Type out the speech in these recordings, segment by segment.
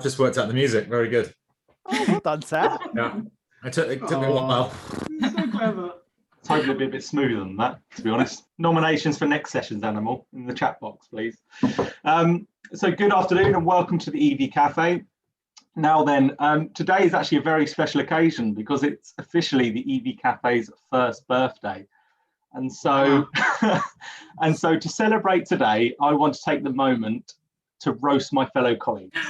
I've just worked out the music. Very good. Oh, well done, Sam. Yeah, it took me a while. So clever. It's hopefully be a bit smoother than that, to be honest. Nominations for next session's animal in the chat box, please. So good afternoon and welcome to the EV Café. Now then, today is actually a very special occasion because it's officially the EV Café's first birthday. And so, and so to celebrate today, I want to take the moment to roast my fellow colleagues.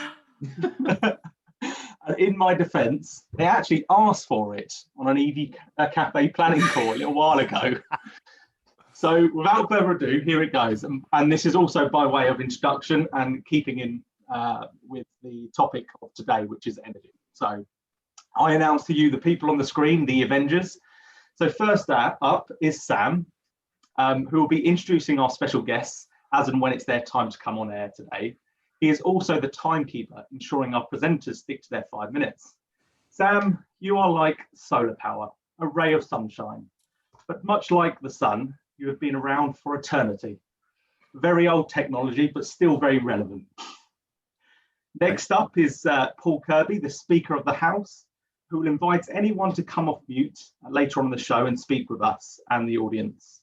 In my defence, they actually asked for it on an EV Café planning call a little while ago. So without further ado, here it goes. And this is also by way of introduction and keeping in with the topic of today, which is energy. So I announce to you the people on the screen, the Avengers. So first up is Sam, who will be introducing our special guests as and when it's their time to come on air today. He is also the timekeeper, ensuring our presenters stick to their 5 minutes. Sam, you are like solar power, a ray of sunshine. But much like the sun, you have been around for eternity. Very old technology, but still very relevant. Next up is Paul Kirby, the Speaker of the House, who will invite anyone to come off mute later on in the show and speak with us and the audience.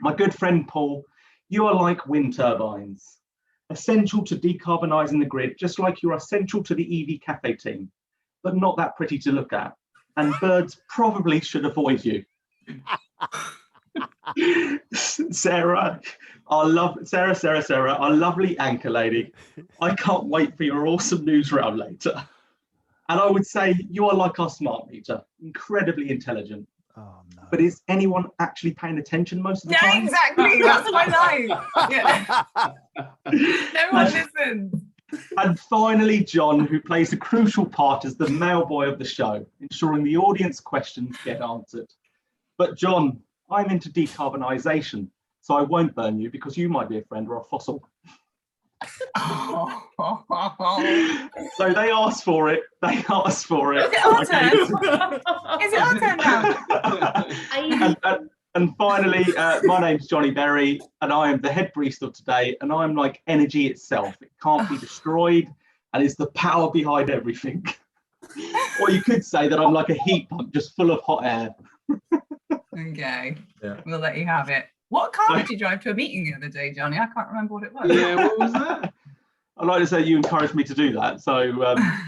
My good friend Paul, you are like wind turbines, essential to decarbonising the grid, just like you're essential to the EV Café team, but not that pretty to look at. And birds probably should avoid you. Sarah, our lovely anchor lady. I can't wait for your awesome news round later. And I would say you are like our smart meter, incredibly intelligent. Oh, no. But is anyone actually paying attention most of the time? Yeah, exactly. That's my line. Yeah. No one listens. And finally, John, who plays a crucial part as the mail boy of the show, ensuring the audience questions get answered. But John, I'm into decarbonisation, so I won't burn you because you might be a friend or a fossil. So they asked for it. Is it our turn? Is it our turn now? And finally, my name's Jonny Berry, and I am the head priest of today, and I'm like energy itself. It can't be destroyed, and it's the power behind everything. Or you could say that I'm like a heat pump, just full of hot air. Okay, yeah. We'll let you have it. What car did you drive to a meeting the other day, Jonny? I can't remember what it was. Yeah, what was that? I'd like to say you encouraged me to do that, so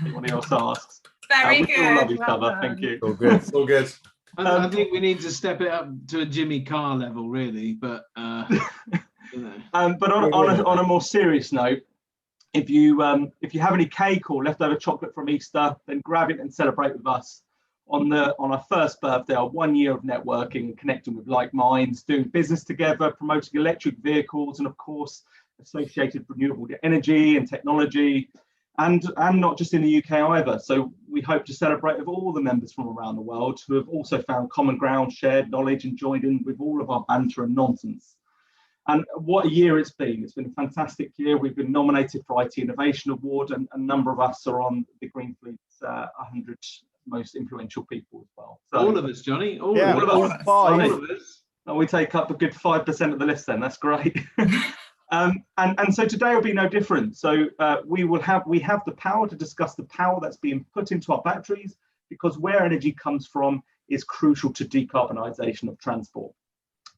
anyone else asks. Very we good. love each other. Thank you. All good. All good. I think we need to step it up to a Jimmy Carr level, really. But you know. But on a more serious note, if you have any cake or leftover chocolate from Easter, then grab it and celebrate with us on our first birthday, our 1 year of networking, connecting with like minds, doing business together, promoting electric vehicles, and of course associated renewable energy and technology, and not just in the UK either. So we hope to celebrate with all the members from around the world who have also found common ground, shared knowledge, and joined in with all of our banter and nonsense. And what a year it's been. It's been a fantastic year. We've been nominated for IT Innovation Award, and a number of us are on the Green Fleet's 100 most influential people as well. So, all of us, Jonny. All yeah, of us. all of us. We take up a good 5% of the list then. That's great. And so today will be no different. So we have the power to discuss the power that's being put into our batteries, because where energy comes from is crucial to decarbonisation of transport.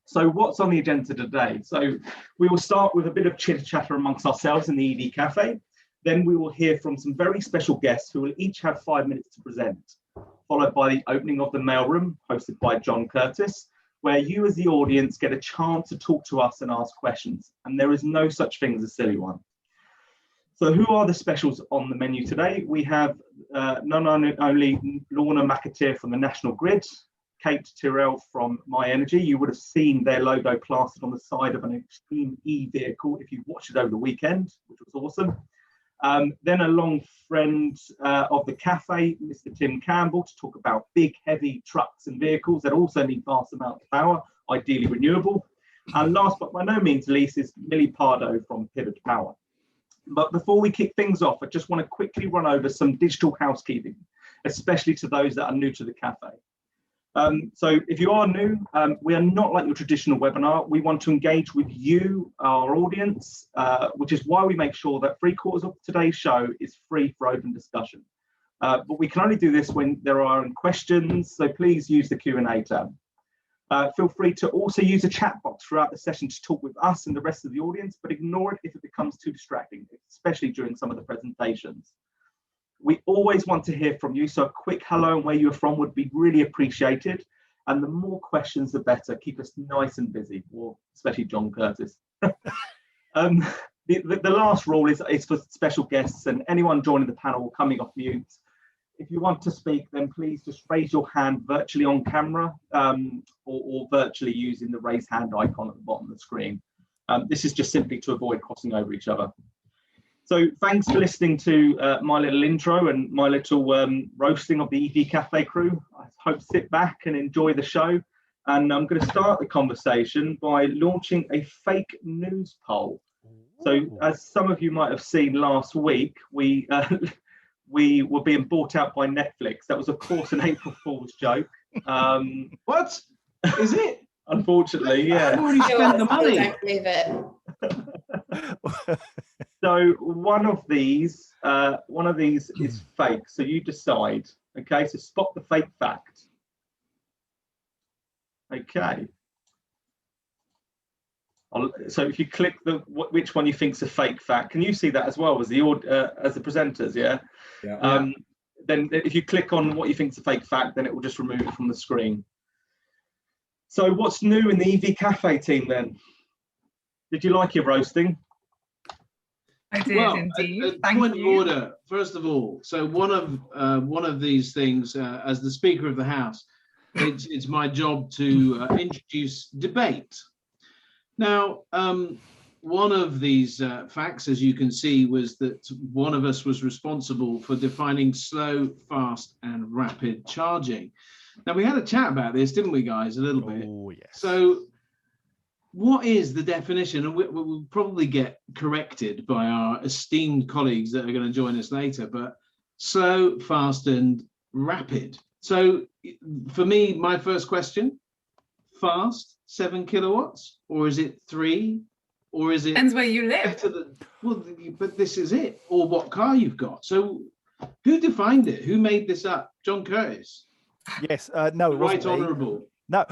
So what's on the agenda today? So we will start with a bit of chitter chatter amongst ourselves in the EV Café. Then we will hear from some very special guests who will each have 5 minutes to present, followed by the opening of the mailroom hosted by John Curtis, where you as the audience get a chance to talk to us and ask questions. And there is no such thing as a silly one. So who are the specials on the menu today? We have not only Lorna McAtear from the National Grid, Tyrrell from myenergi. You would have seen their logo plastered on the side of an Extreme E vehicle if you watched it over the weekend, which was awesome. Then a long friend of the cafe, Mr. Tim Campbell, to talk about big, heavy trucks and vehicles that also need vast amounts of power, ideally renewable. And last but by no means least is Millie Pardo from Pivot Power. But before we kick things off, I just want to quickly run over some digital housekeeping, especially to those that are new to the cafe. So if you are new, we are not like your traditional webinar. We want to engage with you, our audience, which is why we make sure that 3/4 of today's show is free for open discussion. But we can only do this when there are questions, so please use the Q&A tab. Feel free to also use a chat box throughout the session to talk with us and the rest of the audience, but ignore it if it becomes too distracting, especially during some of the presentations. We always want to hear from you, so a quick hello and where you're from would be really appreciated. And the more questions, the better. Keep us nice and busy, or especially John Curtis. The last rule is for special guests and anyone joining the panel coming off mute. If you want to speak, then please just raise your hand virtually on camera or virtually using the raise hand icon at the bottom of the screen. This is just simply to avoid crossing over each other. So thanks for listening to my little intro and my little roasting of the EV Café crew. I hope sit back and enjoy the show. And I'm going to start the conversation by launching a fake news poll. So as some of you might have seen last week, we were being bought out by Netflix. That was, of course, an April Fool's joke. What? Is it? Unfortunately, yeah. I've already spent the money. I don't believe it. So one of these is fake. So you decide. Okay, so spot the fake fact. Okay. So if you click which one you think's a fake fact, can you see that as well as the presenters? Yeah. Yeah. Then if you click on what you think's a fake fact, then it will just remove it from the screen. So what's new in the EV Café team then? Did you like your roasting? I did indeed. Thank point you. Of order. First of all, so one of these things, as the Speaker of the House, it's my job to introduce debate. Now, one of these facts, as you can see, was that one of us was responsible for defining slow, fast, and rapid charging. Now, we had a chat about this, didn't we, guys, a little bit? Oh, yes. So what is the definition? And we'll probably get corrected by our esteemed colleagues that are going to join us later, but slow, fast, and rapid. So for me, my first question, fast, 7 kilowatts, or is it 3, or is it? Depends where you live. Well, but this is it, or what car you've got. So who defined it? Who made this up? John Curtis? Yes, no, it wasn't Right me. Honourable. No,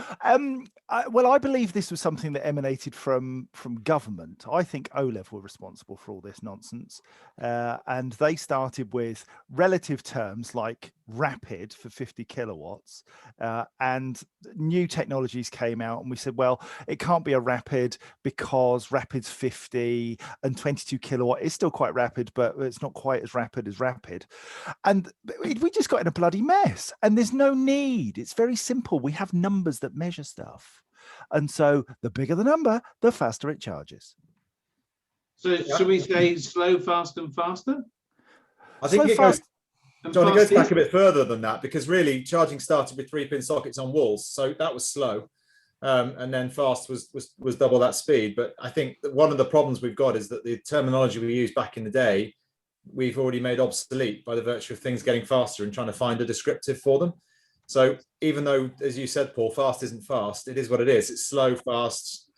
well, I believe this was something that emanated from government. I think OLEV were responsible for all this nonsense, and they started with relative terms like rapid for 50 kilowatts, and new technologies came out, and we said, well, it can't be a rapid because rapid's 50 and 22 kilowatt is still quite rapid, but it's not quite as rapid as rapid, and we just got in a bloody mess. And there's no need. It's very simple. We have numbers that measure stuff, and so the bigger the number, the faster it charges. So should we say slow, fast, and faster? I think it goes back a bit further than that, because really charging started with 3-pin sockets on walls, so that was slow, and then fast was double that speed. But I think that one of the problems we've got is that the terminology we used back in the day, we've already made obsolete by the virtue of things getting faster and trying to find a descriptive for them. So even though, as you said, Paul, fast isn't fast, it is what it is. It's slow, fast,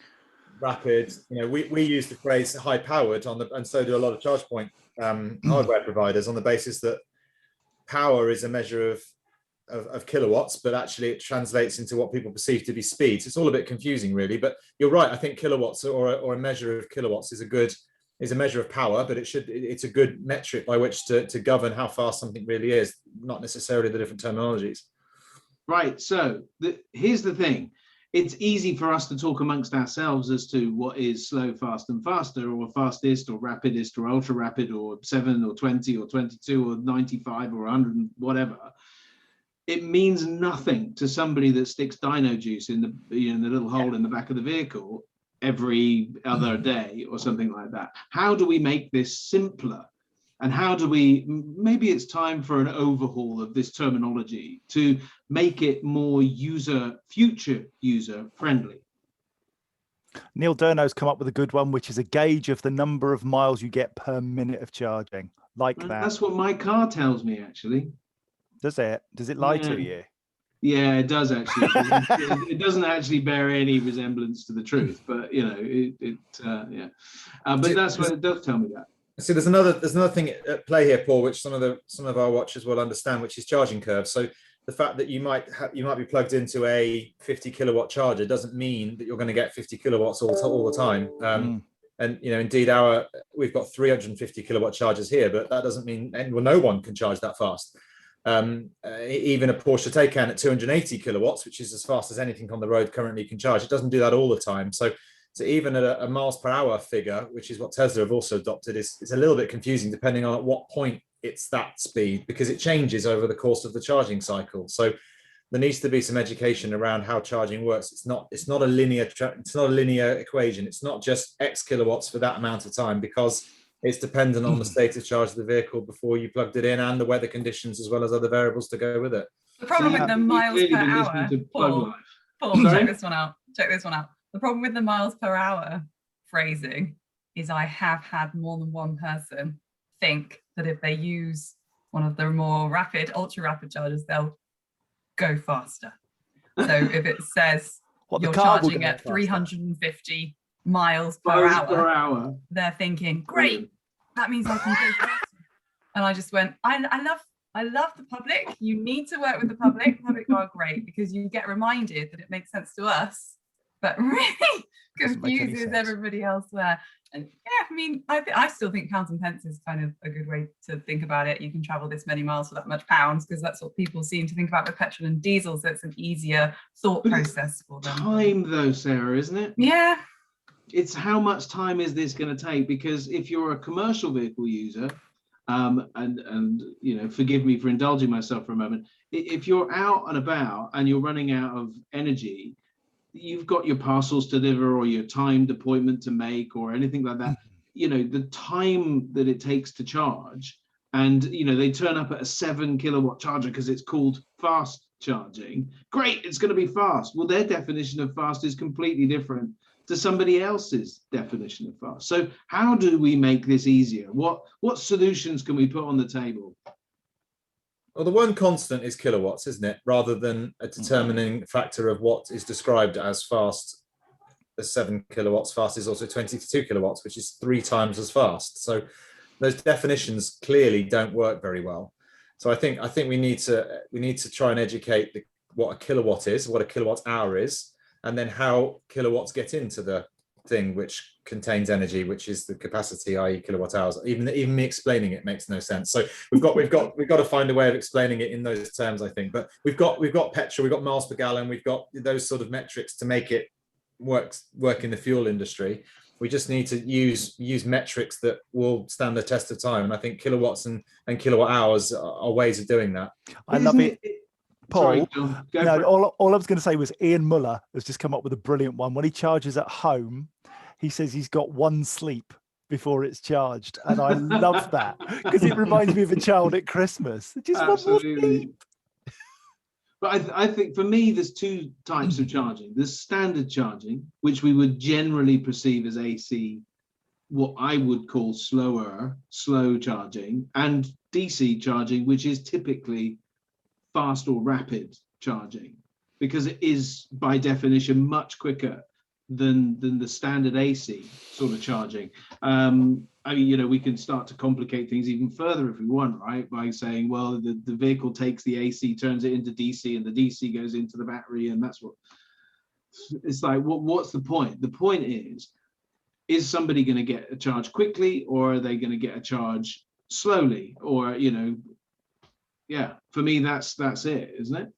rapid. You know, we use the phrase high powered and so do a lot of charge point hardware providers, on the basis that power is a measure of kilowatts, but actually it translates into what people perceive to be speeds. It's all a bit confusing, really. But you're right. I think kilowatts or a measure of kilowatts is a measure of power, but it's a good metric by which to govern how fast something really is, not necessarily the different terminologies. Right, so here's the thing. It's easy for us to talk amongst ourselves as to what is slow, fast, and faster, or fastest, or rapidest, or ultra rapid, or 7, or 20, or 22, or 95, or 100, whatever. It means nothing to somebody that sticks dino juice in the little hole in the back of the vehicle every other day, or something like that. How do we make this simpler? And how do maybe it's time for an overhaul of this terminology to make it more future user friendly. Neil Durno's come up with a good one, which is a gauge of the number of miles you get per minute of charging. Like that. That's what my car tells me, actually. Does it? Does it lie to you? Yeah, it does actually. It doesn't actually bear any resemblance to the truth, but you know, yeah. But that's what it does tell me that. So there's another thing at play here, Paul, which some of our watchers will understand, which is charging curves. So the fact that you might be plugged into a 50 kilowatt charger doesn't mean that you're going to get 50 kilowatts all the time. And you know, indeed, we've got 350 kilowatt chargers here, but that doesn't mean no one can charge that fast. Even a Porsche Taycan at 280 kilowatts, which is as fast as anything on the road currently can charge, it doesn't do that all the time. So even at a miles per hour figure, which is what Tesla have also adopted, it's a little bit confusing depending on at what point it's that speed, because it changes over the course of the charging cycle. So there needs to be some education around how charging works. It's not a linear equation. It's not just X kilowatts for that amount of time, because it's dependent on the state of charge of the vehicle before you plugged it in, and the weather conditions, as well as other variables to go with it. The problem with the miles per hour, Paul, check this one out. The problem with the miles per hour phrasing is I have had more than one person think that if they use one of the more rapid, ultra rapid chargers, they'll go faster. So if it says you're charging at 350 miles per hour, they're thinking, great, that means I can go faster. And I just went, I love the public. You need to work with the public. The public are great because you get reminded that it makes sense to us, but really confuses everybody elsewhere. And yeah, I mean, I still think pounds and pence is kind of a good way to think about it. You can travel this many miles for that much pounds, because that's what people seem to think about with petrol and diesel. So it's an easier thought process for them. Time though, Sarah, isn't it? Yeah. It's how much time is this going to take? Because if you're a commercial vehicle user, and you know, forgive me for indulging myself for a moment, if you're out and about and you're running out of energy, you've got your parcels to deliver or your timed appointment to make or anything like that, you know, the time that it takes to charge, and you know, they turn up at a 7 kilowatt charger because it's called fast charging. Great, it's going to be fast. Well, their definition of fast is completely different to somebody else's definition of fast. So how do we make this easier? What solutions can we put on the table? Well, the one constant is kilowatts, isn't it? Rather than a determining factor of what is described as fast. As 7 kilowatts, fast is also 22 kilowatts, which is 3 times as fast. So those definitions clearly don't work very well. So I think we need to try and educate what a kilowatt is, what a kilowatt hour is, and then how kilowatts get into the thing which contains energy, which is the capacity, i.e. kilowatt hours. Even me explaining it makes no sense. So we've got to find a way of explaining it in those terms, I think. But we've got petrol, we've got miles per gallon, we've got those sort of metrics to make it work in the fuel industry. We just need to use metrics that will stand the test of time. And I think kilowatts and kilowatt hours are ways of doing that. I love it. Paul, Sorry, all I was going to say was Ian Muller has just come up with a brilliant one. When he charges at home, he says he's got 1 sleep before it's charged. And I love that because it reminds me of a child at Christmas. Just absolutely. 1 more sleep. But I think for me, there's 2 types of charging. There's standard charging, which we would generally perceive as AC, what I would call slow charging, and DC charging, which is typically fast or rapid charging, because it is by definition much quicker than the standard AC sort of charging. I mean, you know, we can start to complicate things even further if we want, right? By saying, well, the vehicle takes the AC, turns it into DC, and the DC goes into the battery, and that's what it's like. What's the point? The point is somebody going to get a charge quickly, or are they going to get a charge slowly? Or, you know, yeah, for me, that's it, isn't it?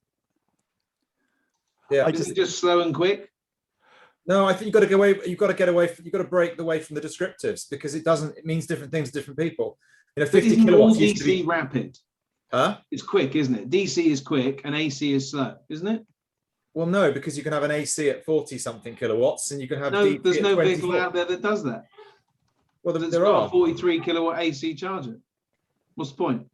Yeah, is it just slow and quick? No, I think you've got to break away from the descriptives, because it means different things to different people. You know, 50 kilowatts used to be rapid. Huh? It's quick, isn't it? DC is quick and AC is slow, isn't it? Well, no, because you can have an AC at 40 something kilowatts, and you can have there's no vehicle out there that does that. Well, there are a 43 kilowatt AC charger. What's the point?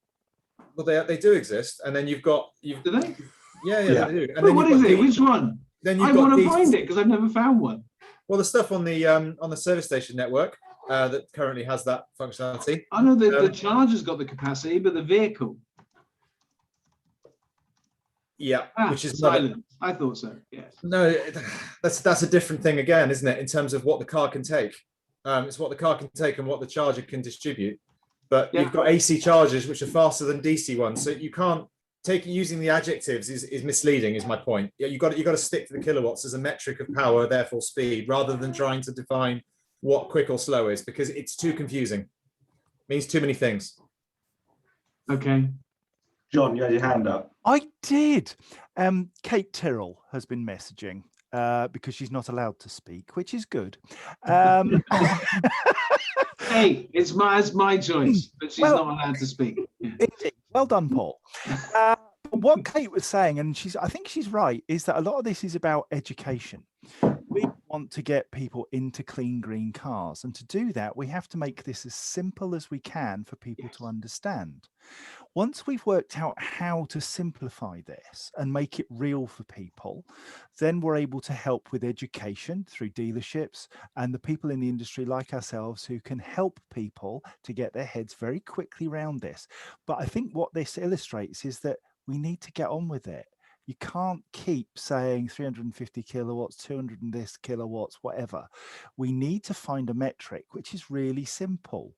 Well, they do exist, and then do they? Yeah, they do. And then what is it? Which one? Then I want to find it because I've never found one. Well, the stuff on the service station network that currently has that functionality. I know the charger's got the capacity, but the vehicle. Yeah, which is silent. I thought so. Yes. No, that's a different thing again, isn't it? In terms of what the car can take, it's what the car can take and what the charger can distribute. But you've got AC chargers which are faster than DC ones, so you can't take using the adjectives is misleading. Is my point. Yeah, you got to stick to the kilowatts as a metric of power, therefore speed, rather than trying to define what quick or slow is, because it's too confusing. It means too many things. Okay. John, you had your hand up. I did. Kate Tyrrell has been messaging because she's not allowed to speak, which is good. Hey, it's my choice, but she's not allowed to speak. Indeed. Well done, Paul. What Kate was saying, and I think she's right, is that a lot of this is about education. We want to get people into clean green cars, and to do that, we have to make this as simple as we can for people to understand. Once we've worked out how to simplify this and make it real for people, then we're able to help with education through dealerships and the people in the industry like ourselves who can help people to get their heads very quickly around this. But I think what this illustrates is that we need to get on with it. You can't keep saying 350 kilowatts, 200 and this kilowatts, whatever. We need to find a metric which is really simple.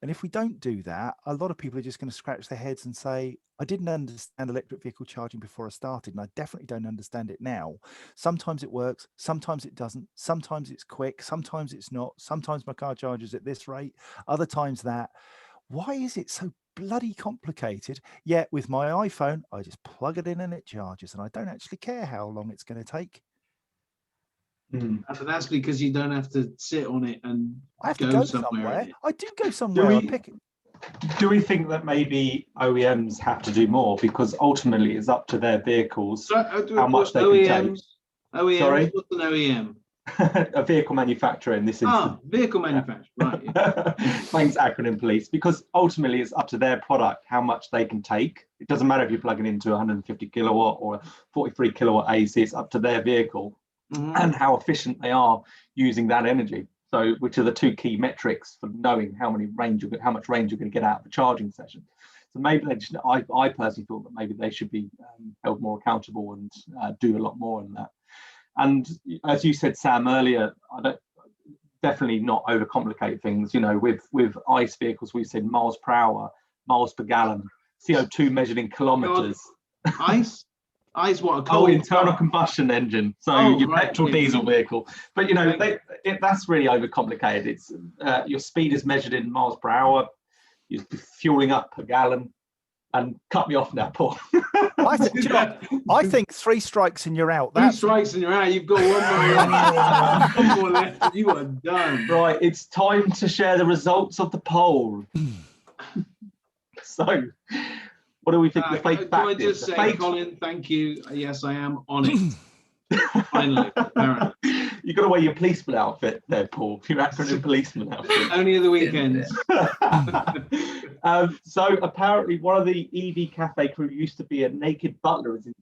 And if we don't do that, a lot of people are just going to scratch their heads and say, I didn't understand electric vehicle charging before I started, and I definitely don't understand it now. Sometimes it works, sometimes it doesn't, sometimes it's quick, sometimes it's not, sometimes my car charges at this rate, other times that. Why is it so bloody complicated? Yet with my iPhone, I just plug it in and it charges, and I don't actually care how long it's going to take. But that's because you don't have to sit on it and I have to go somewhere. I do go somewhere. Do we think that maybe OEMs have to do more, because ultimately it's up to their vehicles how much they can take? OEM. Sorry? What's an OEM? A vehicle manufacturer in this instance. Vehicle manufacturer, right. Yeah. Thanks, acronym police. Because ultimately it's up to their product how much they can take. It doesn't matter if you're plugging into 150 kilowatt or 43 kilowatt AC, it's up to their vehicle and how efficient they are using that energy. So, which are the two key metrics for knowing how much range you're going to get out of a charging session. So maybe they just, I personally thought that maybe they should be held more accountable and do a lot more in that. And as you said, Sam, earlier, definitely not overcomplicate things. You know, with ICE vehicles, we've said miles per hour, miles per gallon, CO2 measured in kilometers. ICE? ICE what? Internal combustion engine. So your petrol diesel vehicle. But you know, that's really overcomplicated. It's your speed is measured in miles per hour. You're fueling up per gallon. And cut me off now, Paul. I think 3 strikes and you're out. 3 strikes and you're out. You've got one more left and you are done. Right, it's time to share the results of the poll. So, what do we think the fake fact is? Can I just say, Colin, thank you. Yes, I am on it. Finally, apparently. You've got to wear your policeman outfit there, Paul. Your acronym policeman outfit. Only at the weekends. So apparently one of the EV Café crew used to be a naked butler, is the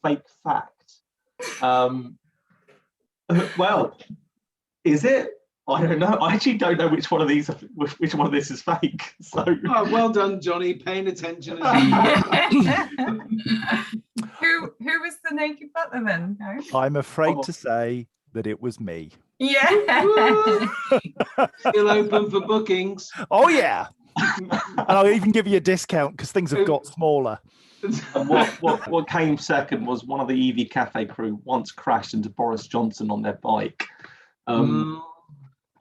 fake fact. Well, is it? I don't know. I actually don't know which one of this is fake. So well done, Johnny, paying attention. Who was the naked butler then? No? I'm afraid to say that it was me. Yeah. Still open for bookings. Oh yeah. And I'll even give you a discount because things have got smaller. And what came second was one of the EV Café crew once crashed into Boris Johnson on their bike. I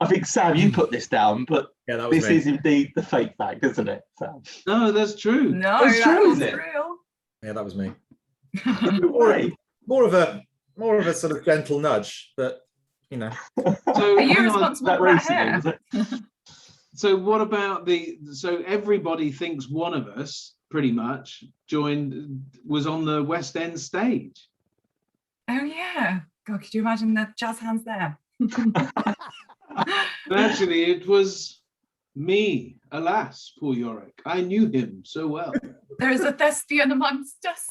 think, Sam, you put this down, but this is indeed the fake fact, isn't it, Sam? No, that's true. No, that's true, is it? Real. Yeah, that was me. More of a sort of gentle nudge, but you know. So, are you responsible for that hair? So what about so everybody thinks one of us pretty much was on the West End stage. Oh yeah. God, could you imagine the jazz hands there? But actually it was me, alas, poor Yorick. I knew him so well. There is a thespian amongst us.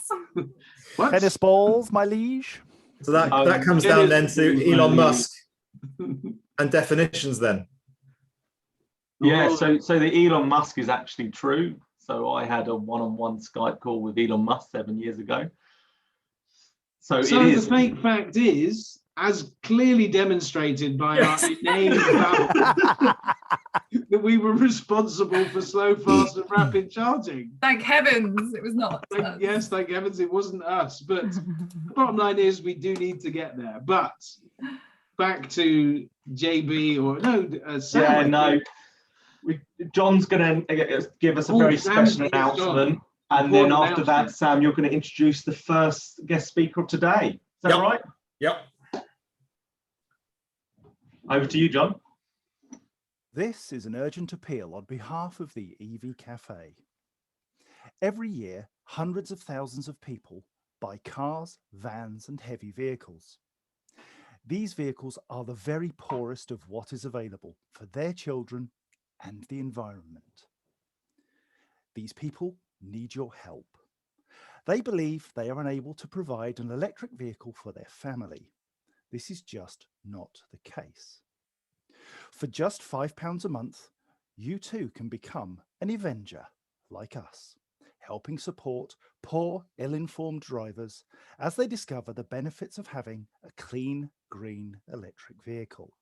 What? Tennis balls, my liege. So that comes down then to Elon Musk and definitions then. Yeah, so the Elon Musk is actually true. So I had a one-on-one Skype call with Elon Musk 7 years ago. So the fake fact is, as clearly demonstrated by our inane babble, that we were responsible for slow, fast, and rapid charging. Thank heavens it was not. Yes, thank heavens it wasn't us. But the bottom line is we do need to get there. But back to JB or no, Sam. Yeah, no. John's going to give us a very special announcement. And then after that, Sam, you're going to introduce the first guest speaker of today. Is that right? Yep. Over to you, John. This is an urgent appeal on behalf of the EV Café. Every year, hundreds of thousands of people buy cars, vans, and heavy vehicles. These vehicles are the very poorest of what is available for their children and the environment. These people need your help. They believe they are unable to provide an electric vehicle for their family. This is just not the case. For just £5 a month, you too can become an Avenger like us, helping support poor, ill-informed drivers as they discover the benefits of having a clean, green electric vehicle.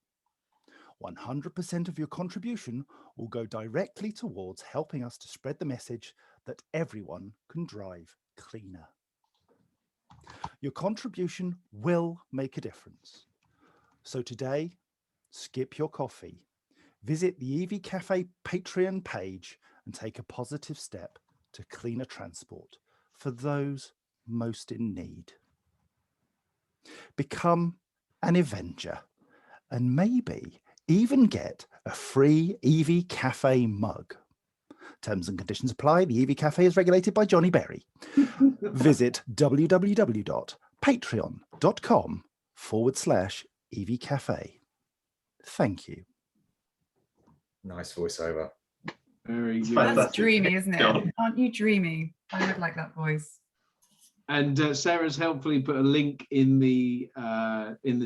100% of your contribution will go directly towards helping us to spread the message that everyone can drive cleaner. Your contribution will make a difference. So today, skip your coffee, visit the EV Café Patreon page and take a positive step to cleaner transport for those most in need. Become an Avenger and maybe even get a free EV Café mug. Terms and conditions apply. The EV Café is regulated by Jonny Berry. Visit www.patreon.com/EV Café. Thank you. Nice voiceover. Very good. That's dreamy, isn't it? Aren't you dreamy? I would like that voice. And Sarah's helpfully put a link in the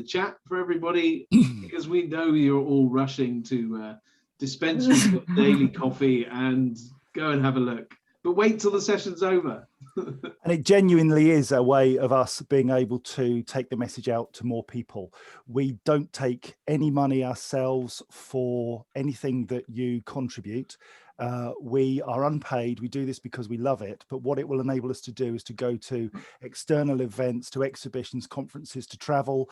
chat for everybody because we know you're all rushing to dispense with your daily coffee and go and have a look. But wait till the session's over. And it genuinely is a way of us being able to take the message out to more people. We don't take any money ourselves for anything that you contribute. We are unpaid. We do this because we love it. But what it will enable us to do is to go to external events, to exhibitions, conferences, to travel.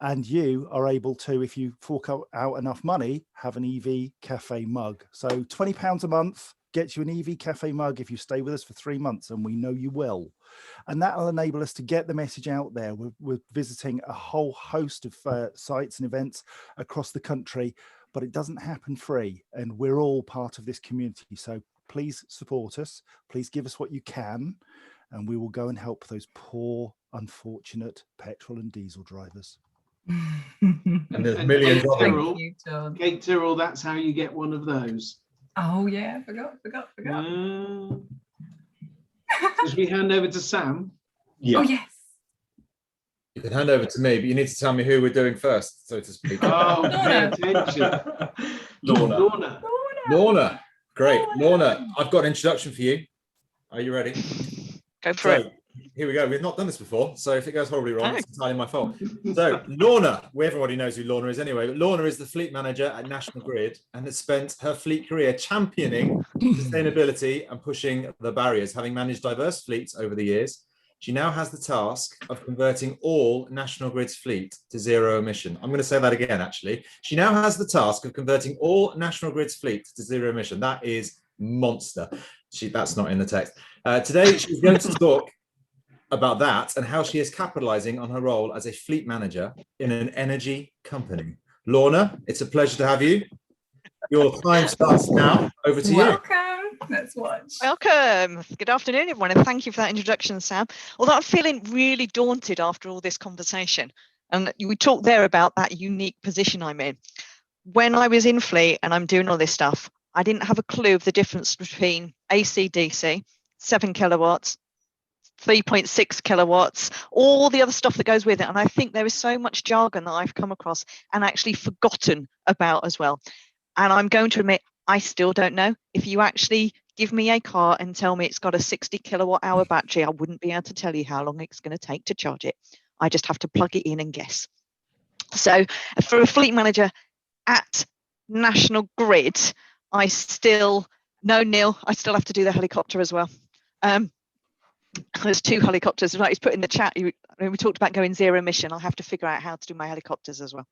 And you are able to, if you fork out enough money, have an EV Café mug. So £20 a month gets you an EV Café mug if you stay with us for 3 months, and we know you will. And that will enable us to get the message out there. We're visiting a whole host of sites and events across the country, but it doesn't happen free, and we're all part of this community. So please support us. Please give us what you can, and we will go and help those poor, unfortunate petrol and diesel drivers. And there's millions of them. Kate Tyrrell, that's how you get one of those. Oh yeah, forgot. Should we hand over to Sam? Yeah. Oh yes. You can hand over to me, but you need to tell me who we're doing first, so to speak. Oh, pay attention. Lorna. Great. Lorna, I've got an introduction for you. Are you ready? Go for it. Here we go. We've not done this before, so if it goes horribly wrong, it's entirely my fault. So Lorna, everybody knows who Lorna is anyway, but Lorna is the fleet manager at National Grid and has spent her fleet career championing sustainability and pushing the barriers. Having managed diverse fleets over the years, she now has the task of converting all National Grid's fleet to zero emission. I'm going to say that again, actually. She now has the task of converting all National Grid's fleet to zero emission. That is monster. That's not in the text. Today, she's going to talk about that and how she is capitalizing on her role as a fleet manager in an energy company. Lorna, it's a pleasure to have you. Your time starts now. Over to you. Welcome. Let's watch. Welcome. Good afternoon, everyone, and thank you for that introduction, Sam. Although I'm feeling really daunted after all this conversation, and we talked there about that unique position I'm in. When I was in fleet and I'm doing all this stuff, I didn't have a clue of the difference between AC, DC, 7 kilowatts, 3.6 kilowatts, all the other stuff that goes with it. And I think there is so much jargon that I've come across and actually forgotten about as well. And I'm going to admit, I still don't know. If you actually give me a car and tell me it's got a 60 kilowatt hour battery, I wouldn't be able to tell you how long it's going to take to charge it. I just have to plug it in and guess. So for a fleet manager at National Grid, I still have to do the helicopter as well. There's 2 helicopters. Like he's put in the chat, when we talked about going zero emission, I'll have to figure out how to do my helicopters as well.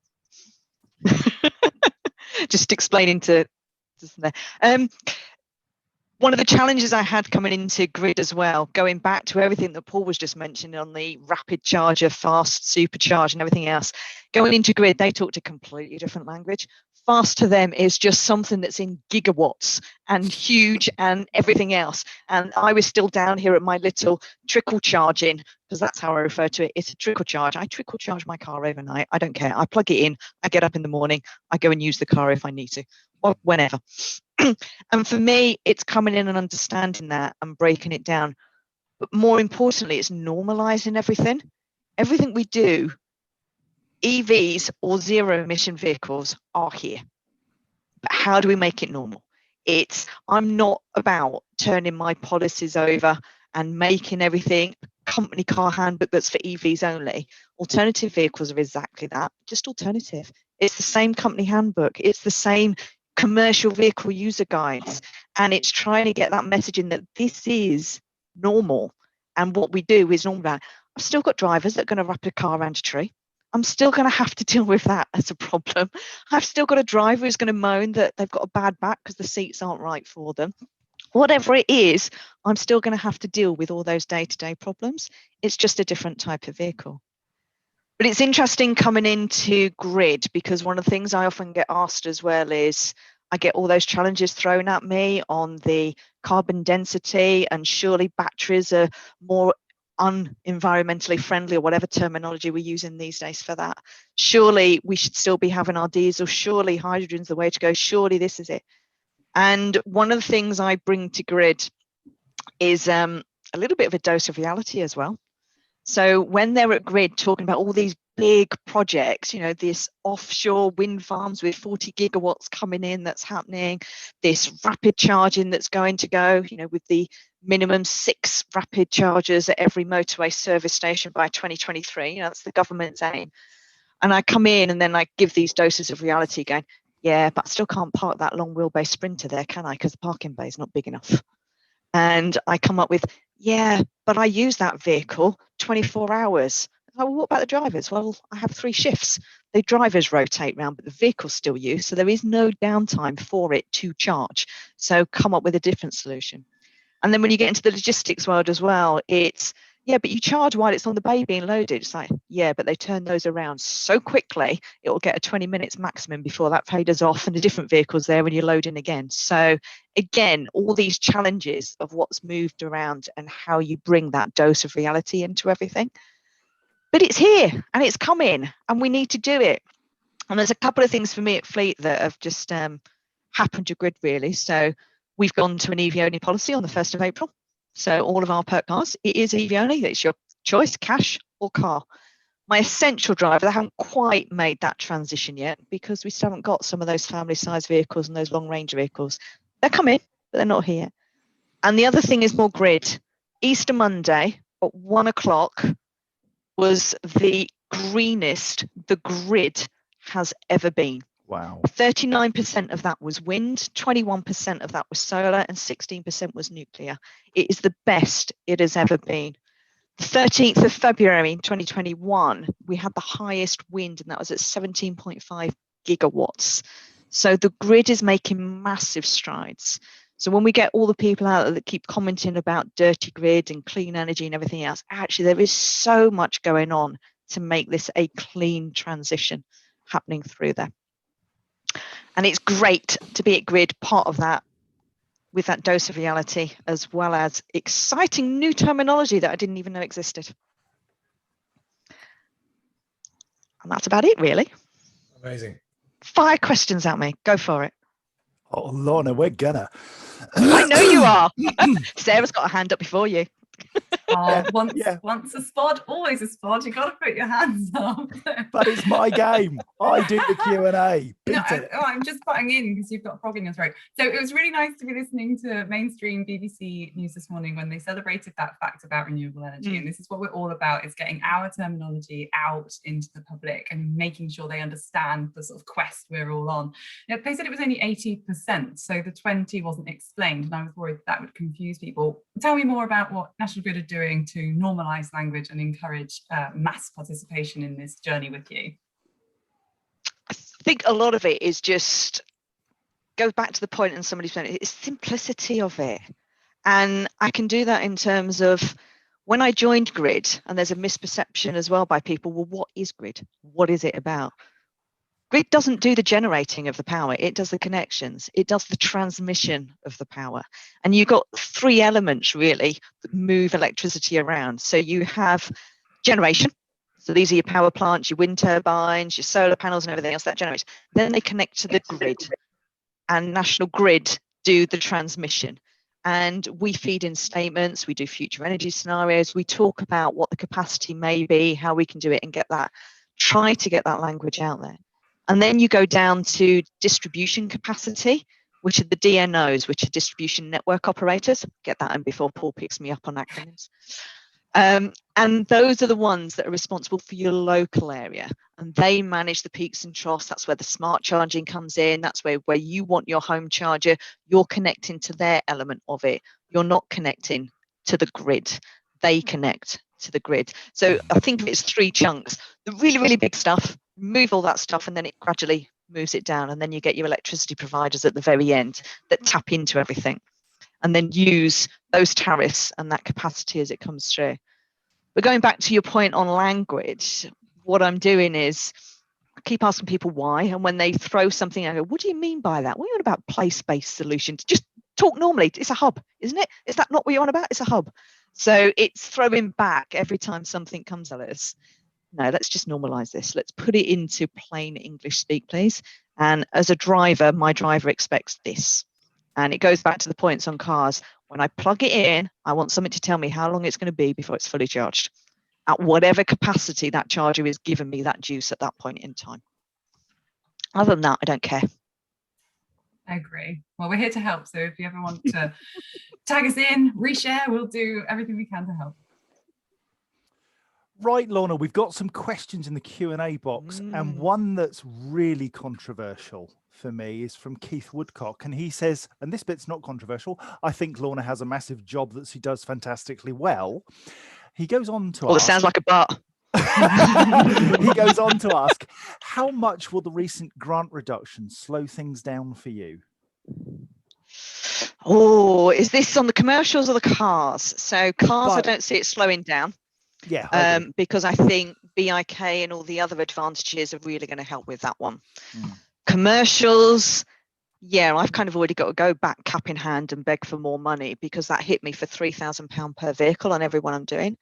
Just explaining to one of the challenges I had coming into grid as well, going back to everything that Paul was just mentioning on the rapid charger, fast supercharge and everything else, going into grid, they talked a completely different language. Fast to them is just something that's in gigawatts and huge and everything else. And I was still down here at my little trickle charging, because that's how I refer to it. It's a trickle charge. I trickle charge my car overnight. I don't care. I plug it in. I get up in the morning. I go and use the car if I need to, or whenever. And for me, it's coming in and understanding that and breaking it down. But more importantly, it's normalizing everything. Everything we do, EVs or zero emission vehicles are here. But how do we make it normal? I'm not about turning my policies over and making everything company car handbook that's for EVs only. Alternative vehicles are exactly that, just alternative. It's the same company handbook. It's the same commercial vehicle user guides, and it's trying to get that messaging that this is normal, and what we do is normal. I've still got drivers that are going to wrap a car around a tree. I'm still going to have to deal with that as a problem. I've still got a driver who's going to moan that they've got a bad back because the seats aren't right for them. Whatever it is, I'm still going to have to deal with all those day-to-day problems. It's just a different type of vehicle. But it's interesting coming into grid, because one of the things I often get asked as well is I get all those challenges thrown at me on the carbon density, and surely batteries are more unenvironmentally friendly, or whatever terminology we're using these days for that. Surely we should still be having our diesel. Surely hydrogen's the way to go. Surely this is it. And one of the things I bring to grid is a little bit of a dose of reality as well. So when they're at grid talking about all these big projects, this offshore wind farms with 40 gigawatts coming in that's happening, this rapid charging that's going to go, with the minimum 6 rapid chargers at every motorway service station by 2023, that's the government's aim. And I come in and then I give these doses of reality going, yeah, but I still can't park that long wheelbase Sprinter there, can I? Because the parking bay is not big enough. And I come up with, yeah, but I use that vehicle 24 hours. Well, what about the drivers? Well, I have 3 shifts. The drivers rotate around, but the vehicle's still used. So there is no downtime for it to charge. So come up with a different solution. And then when you get into the logistics world as well, it's, yeah, but you charge while it's on the bay being loaded. It's like, yeah, but they turn those around so quickly, it will get a 20 minutes maximum before that fader's off and a different vehicle's there when you're loading again. So again, all these challenges of what's moved around and how you bring that dose of reality into everything. But it's here and it's coming and we need to do it. And there's a couple of things for me at Fleet that have just happened to grid really. So we've gone to an EV only policy on the 1st of April. So all of our perk cars, it is EV only. It's your choice, cash or car. My essential driver, they haven't quite made that transition yet because we still haven't got some of those family size vehicles and those long range vehicles. They're coming, but they're not here. And the other thing is more grid. Easter Monday at 1 o'clock was the greenest the grid has ever been. Wow. 39% of that was wind, 21% of that was solar, and 16% was nuclear. It is the best it has ever been. The 13th of February 2021, we had the highest wind, and that was at 17.5 gigawatts. So the grid is making massive strides. So when we get all the people out there that keep commenting about dirty grid and clean energy and everything else, actually there is so much going on to make this a clean transition happening through there. And it's great to be at grid, part of that, with that dose of reality, as well as exciting new terminology that I didn't even know existed. And that's about it, really. Amazing. Fire questions at me. Go for it. Oh, Lorna, we're gonna. I know you are. Sarah's got a hand up before you. Once a spod, always a spod. You got to put your hands up. But it's my game. I do the Q&A. I'm just butting in because you've got a frog in your throat. So it was really nice to be listening to mainstream BBC news this morning when they celebrated that fact about renewable energy. And this is what we're all about, is getting our terminology out into the public and making sure they understand the sort of quest we're all on. They said it was only 80%, so the 20 wasn't explained, and I was worried that would confuse people. Tell me more about what National Grid are doing to normalise language and encourage mass participation in this journey with you. I think a lot of it is just goes back to the point, and somebody said it's simplicity of it. And I can do that in terms of when I joined Grid, and there's a misperception as well by people, well, what is Grid? What is it about? Grid doesn't do the generating of the power, it does the connections, it does the transmission of the power. And you've got three elements really that move electricity around. So you have generation, so these are your power plants, your wind turbines, your solar panels and everything else that generates. Then they connect to the grid, and National Grid do the transmission. And we feed in statements, we do future energy scenarios, we talk about what the capacity may be, how we can do it and get that, try to get that language out there. And then you go down to distribution capacity, which are the DNOs, which are distribution network operators. Get that in before Paul picks me up on acronyms. And those are the ones that are responsible for your local area, and they manage the peaks and troughs. That's where the smart charging comes in. That's where you want your home charger. You're connecting to their element of it. You're not connecting to the grid. They connect to the grid. So I think it's three chunks. The really, really big stuff, move all that stuff, and then it gradually moves it down. And then you get your electricity providers at the very end that tap into everything and then use those tariffs and that capacity as it comes through. But going back to your point on language, what I'm doing is I keep asking people why, and when they throw something, I go, what do you mean by that? What are you on about place-based solutions? Just talk normally. It's a hub, isn't it? Is that not what you're on about? It's a hub. So it's throwing back every time something comes at us. No, let's just normalize this. Let's put it into plain English speak, please. And as a driver, my driver expects this. And it goes back to the points on cars. When I plug it in, I want something to tell me how long it's going to be before it's fully charged at whatever capacity that charger is giving me that juice at that point in time. Other than that, I don't care. I agree. Well, we're here to help. So if you ever want to tag us in, reshare, we'll do everything we can to help. Right, Lorna, we've got some questions in the Q&A box, and one that's really controversial for me is from Keith Woodcock, and he says, and this bit's not controversial, I think Lorna has a massive job that she does fantastically well. He goes on to ask... it sounds like a but. He goes on to ask, how much will the recent grant reduction slow things down for you? Oh, is this on the commercials or the cars? So cars, I don't see it slowing down. Yeah, because I think BIK and all the other advantages are really going to help with that one. Commercials, yeah, I've kind of already got to go back cap in hand and beg for more money because that hit me for £3,000 per vehicle on every one I'm doing.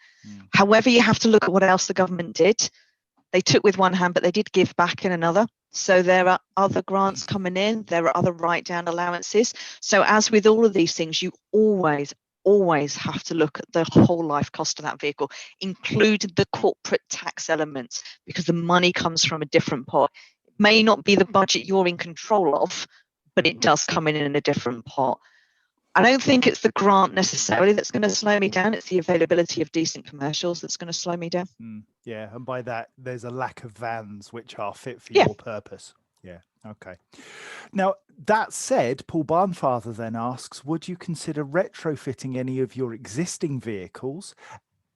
However, you have to look at what else the government did. They took with one hand, but they did give back in another. So there are other grants coming in. There are other write-down allowances. So as with all of these things, you always have to look at the whole life cost of that vehicle, including the corporate tax elements, because the money comes from a different pot. It may not be the budget you're in control of, but it does come in a different pot. I don't think it's the grant necessarily that's going to slow me down. It's the availability of decent commercials that's going to slow me down. Yeah, and by that, there's a lack of vans which are fit for your purpose. Yeah, okay. Now, that said, Paul Barnfather then asks, would you consider retrofitting any of your existing vehicles,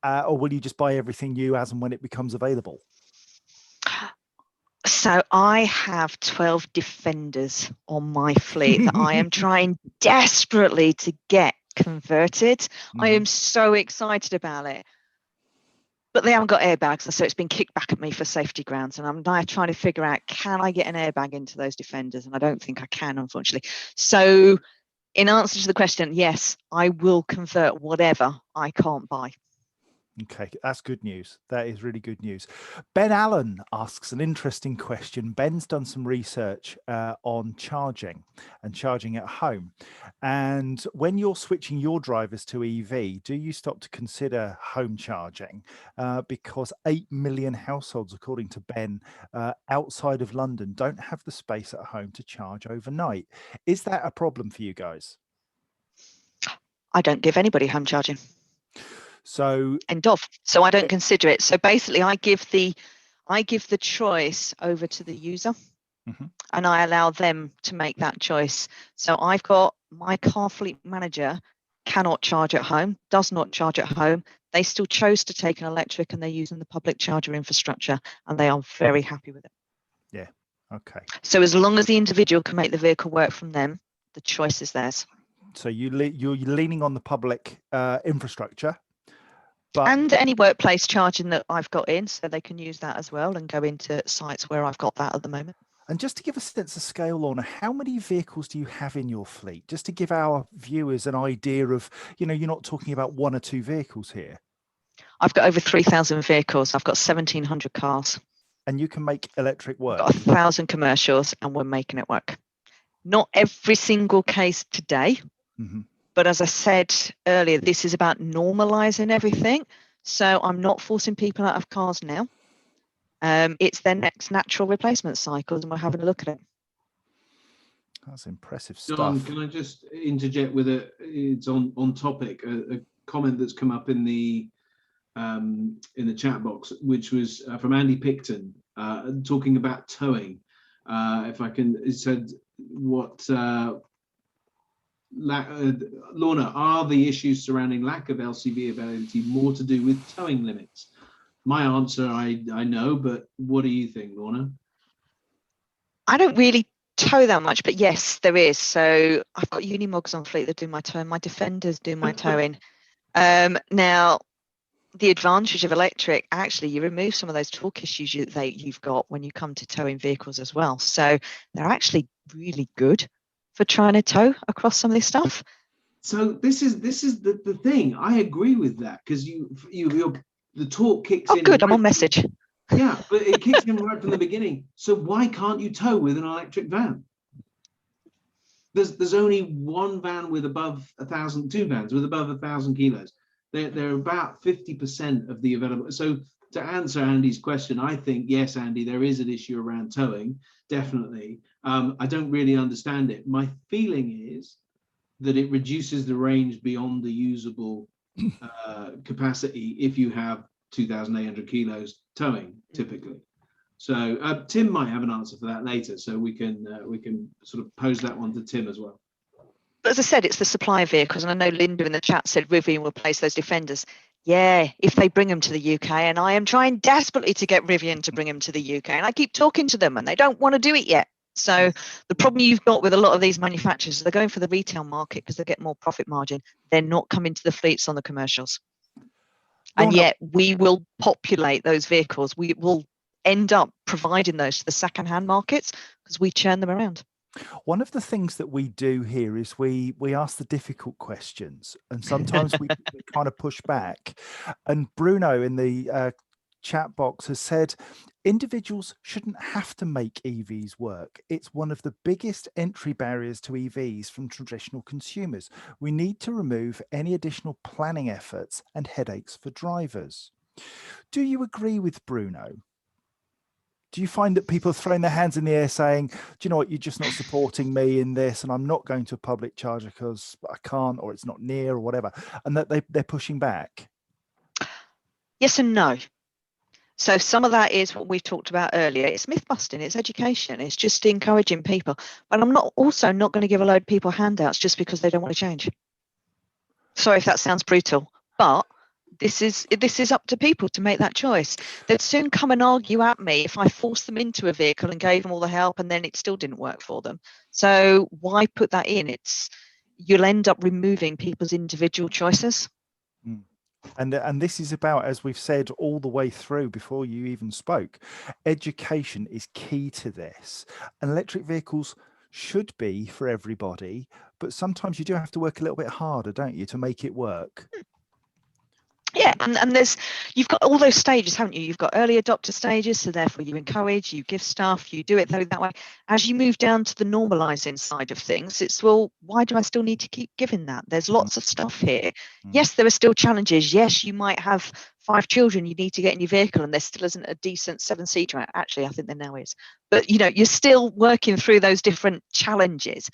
or will you just buy everything new as and when it becomes available? So I have 12 Defenders on my fleet that I am trying desperately to get converted. I am so excited about it. But they haven't got airbags, so it's been kicked back at me for safety grounds. And I'm now trying to figure out, can I get an airbag into those Defenders? And I don't think I can, unfortunately. So in answer to the question, yes, I will convert whatever I can't buy. Okay, that's good news. That is really good news. Ben Allen asks an interesting question. Ben's done some research on charging and charging at home. And when you're switching your drivers to EV, do you stop to consider home charging? Because 8 million households, according to Ben, outside of London don't have the space at home to charge overnight. Is that a problem for you guys? I don't give anybody home charging. So end of. So I don't consider it. So basically I give the choice over to the user, and I allow them to make that choice. So I've got my car fleet manager cannot charge at home, does not charge at home. They still chose to take an electric, and they're using the public charger infrastructure, and they are very happy with it. Yeah. Okay. So as long as the individual can make the vehicle work from them, the choice is theirs. So you're leaning on the public infrastructure. And any workplace charging that I've got in, so they can use that as well and go into sites where I've got that at the moment. And just to give a sense of scale, Lorna, how many vehicles do you have in your fleet? Just to give our viewers an idea of, you're not talking about 1 or 2 vehicles here. I've got over 3,000 vehicles. I've got 1,700 cars. And you can make electric work. I've got 1,000 commercials, and we're making it work. Not every single case today. But as I said earlier, this is about normalizing everything. So I'm not forcing people out of cars now. It's their next natural replacement cycles, and we're having a look at it. That's impressive stuff. John, can I just interject with it's on topic, a comment that's come up in the chat box, which was from Andy Picton, talking about towing. If I can, it said what. Lorna, are the issues surrounding lack of LCV availability more to do with towing limits? My answer, I know, but what do you think, Lorna? I don't really tow that much, but yes, there is. So I've got Unimogs on fleet that do my towing. My Defenders do my towing. Now, the advantage of electric, actually, you remove some of those torque issues you've got when you come to towing vehicles as well. So they're actually really good for trying to tow across some of this stuff. So this is the thing. I agree with that, because the torque kicks in. Oh, good. I'm on message. Yeah, but it kicks in right from the beginning. So why can't you tow with an electric van? There's only one van with above 1,000, 2 vans with above 1,000 kilos. They're about 50% of the available. So to answer Andy's question, I think, yes, Andy, there is an issue around towing, definitely. I don't really understand it. My feeling is that it reduces the range beyond the usable capacity if you have 2,800 kilos towing, typically. So Tim might have an answer for that later, so we can sort of pose that one to Tim as well. But as I said, it's the supply of vehicles, and I know Linda in the chat said Rivian will place those Defenders. Yeah, if they bring them to the UK, and I am trying desperately to get Rivian to bring them to the UK, and I keep talking to them, and they don't want to do it yet. So the problem you've got with a lot of these manufacturers, they're going for the retail market because they get more profit margin. They're not coming to the fleets on the commercials. And yet we will populate those vehicles. We will end up providing those to the second-hand markets because we churn them around. One of the things that we do here is we ask the difficult questions, and sometimes we kind of push back. And Bruno in the chat box has said, individuals shouldn't have to make EVs work. It's one of the biggest entry barriers to EVs from traditional consumers. We need to remove any additional planning efforts and headaches for drivers. Do you agree with Bruno? Do you find that people are throwing their hands in the air saying, do you know what, you're just not supporting me in this, and I'm not going to a public charger because I can't, or it's not near, or whatever, and that they're pushing back? Yes and no. So some of that is what we've talked about earlier. It's myth busting, it's education, it's just encouraging people. But I'm also not going to give a load of people handouts just because they don't want to change. Sorry if that sounds brutal, but this is up to people to make that choice. They'd soon come and argue at me if I forced them into a vehicle and gave them all the help and then it still didn't work for them. So why put that in? You'll end up removing people's individual choices. And this is about, as we've said all the way through before you even spoke, education is key to this. And electric vehicles should be for everybody, but sometimes you do have to work a little bit harder, don't you, to make it work? Yeah, and you've got all those stages, haven't you? You've got early adopter stages, so therefore you encourage, you give stuff, you do it that way. As you move down to the normalizing side of things, it's, well, why do I still need to keep giving that? There's lots of stuff here. Yes, there are still challenges. Yes, you might have 5 children you need to get in your vehicle and there still isn't a decent 7-seater. Actually, I think there now is. But, you know, you're still working through those different challenges.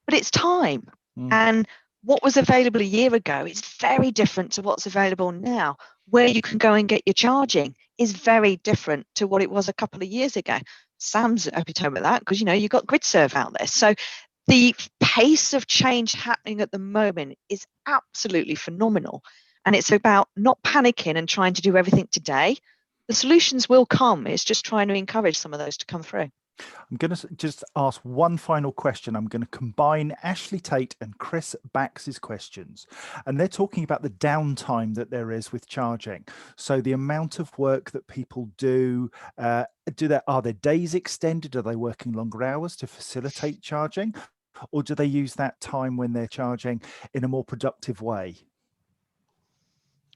But it's time. And what was available a year ago is very different to what's available now. Where you can go and get your charging is very different to what it was a couple of years ago. Sam's epitome of that, because, you know, you've got GridServe out there. So the pace of change happening at the moment is absolutely phenomenal. And it's about not panicking and trying to do everything today. The solutions will come. It's just trying to encourage some of those to come through. I'm going to just ask one final question. I'm going to combine Ashley Tate and Chris Bax's questions. And they're talking about the downtime that there is with charging. So the amount of work that people do, are their days extended? Are they working longer hours to facilitate charging? Or do they use that time when they're charging in a more productive way?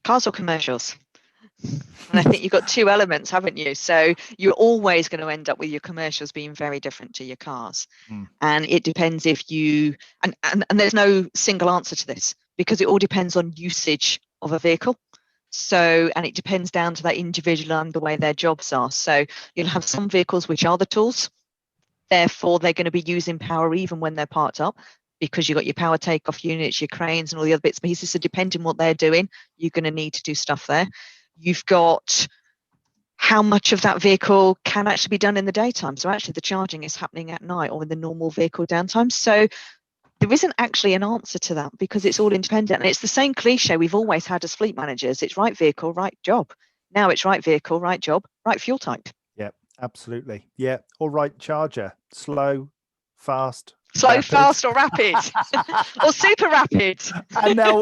Cars or commercials? And I think you've got 2 elements, haven't you? So you're always going to end up with your commercials being very different to your cars. And it depends if you, and there's no single answer to this, because it all depends on usage of a vehicle. So, and it depends down to that individual and the way their jobs are. So you'll have some vehicles which are the tools. Therefore, they're going to be using power even when they're parked up, because you've got your power takeoff units, your cranes and all the other bits and pieces. So depending on what they're doing, you're going to need to do stuff there. You've got how much of that vehicle can actually be done in the daytime. So actually the charging is happening at night or in the normal vehicle downtime. So there isn't actually an answer to that, because it's all independent. And it's the same cliche we've always had as fleet managers. It's right vehicle, right job. Now it's right vehicle, right job, right fuel type. Yeah, absolutely. Yeah. Or right charger, slow, fast. Slow, rapid. fast or rapid or super rapid. And now,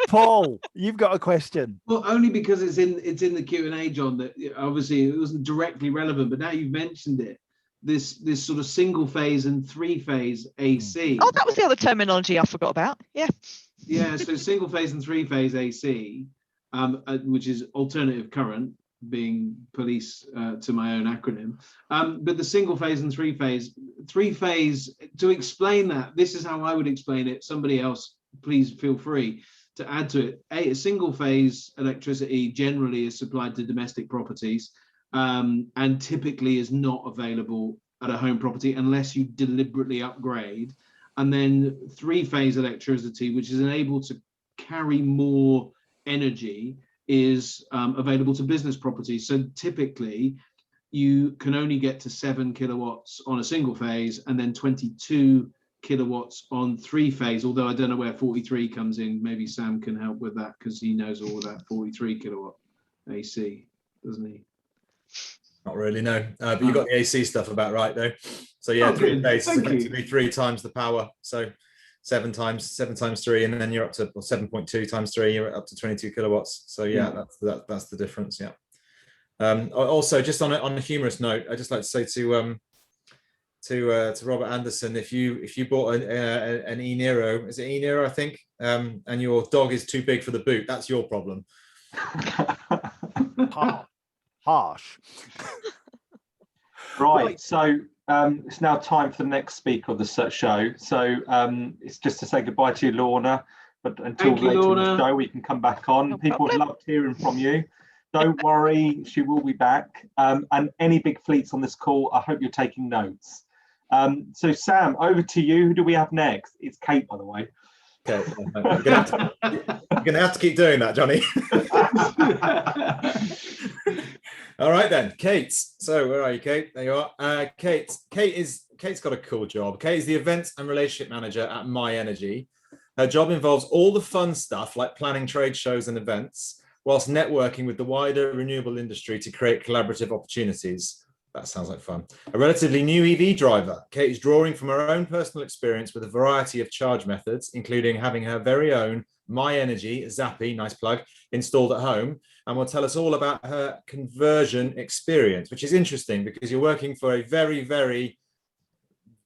Paul, you've got a question. Well, only because it's in the Q&A, John, that obviously it wasn't directly relevant, but now you've mentioned it. This sort of single phase and 3-phase AC. Oh, that was the other terminology I forgot about. Yeah. Yeah, so single phase and 3-phase AC, which is alternative current, being police to my own acronym, but the single phase and 3-phase, to explain that, this is how I would explain it. Somebody else, please feel free to add to it. A single phase electricity generally is supplied to domestic properties, and typically is not available at a home property unless you deliberately upgrade. And then 3-phase electricity, which is able to carry more energy, is available to business properties. So typically you can only get to 7 kilowatts on a single phase and then 22 kilowatts on 3-phase, although I don't know where 43 comes in. Maybe Sam can help with that, because he knows all that 43 kilowatt AC, doesn't he? Not really, no. But you got the AC stuff about right though. So yeah, 3-phase is effectively 3 times the power. So 7 times 3, and then you're up to 7.2 times 3. You're up to 22 kilowatts. So yeah, that's the difference. Yeah. Also, just on a humorous note, I just like to say to Robert Anderson, if you bought an E-Nero, is it E-Nero I think, and your dog is too big for the boot, that's your problem. Harsh. Right. So it's now time for the next speaker of the show. So it's just to say goodbye to you, Lorna. But until later in the show, we can come back on. No People loved hearing from you. Don't worry, she will be back. And any big fleets on this call, I hope you're taking notes. So Sam, over to you. Who do we have next? It's Kate, by the way. Okay, you're gonna have to keep doing that, Johnny. All right then, Kate. So where are you, Kate? There you are. Kate's got a cool job. Kate is the events and relationship manager at myenergi. Her job involves all the fun stuff like planning trade shows and events, whilst networking with the wider renewable industry to create collaborative opportunities. That sounds like fun. A relatively new EV driver, Kate is drawing from her own personal experience with a variety of charge methods, including having her very own myenergi, Zappy, nice plug, installed at home, and will tell us all about her conversion experience, which is interesting because you're working for a very, very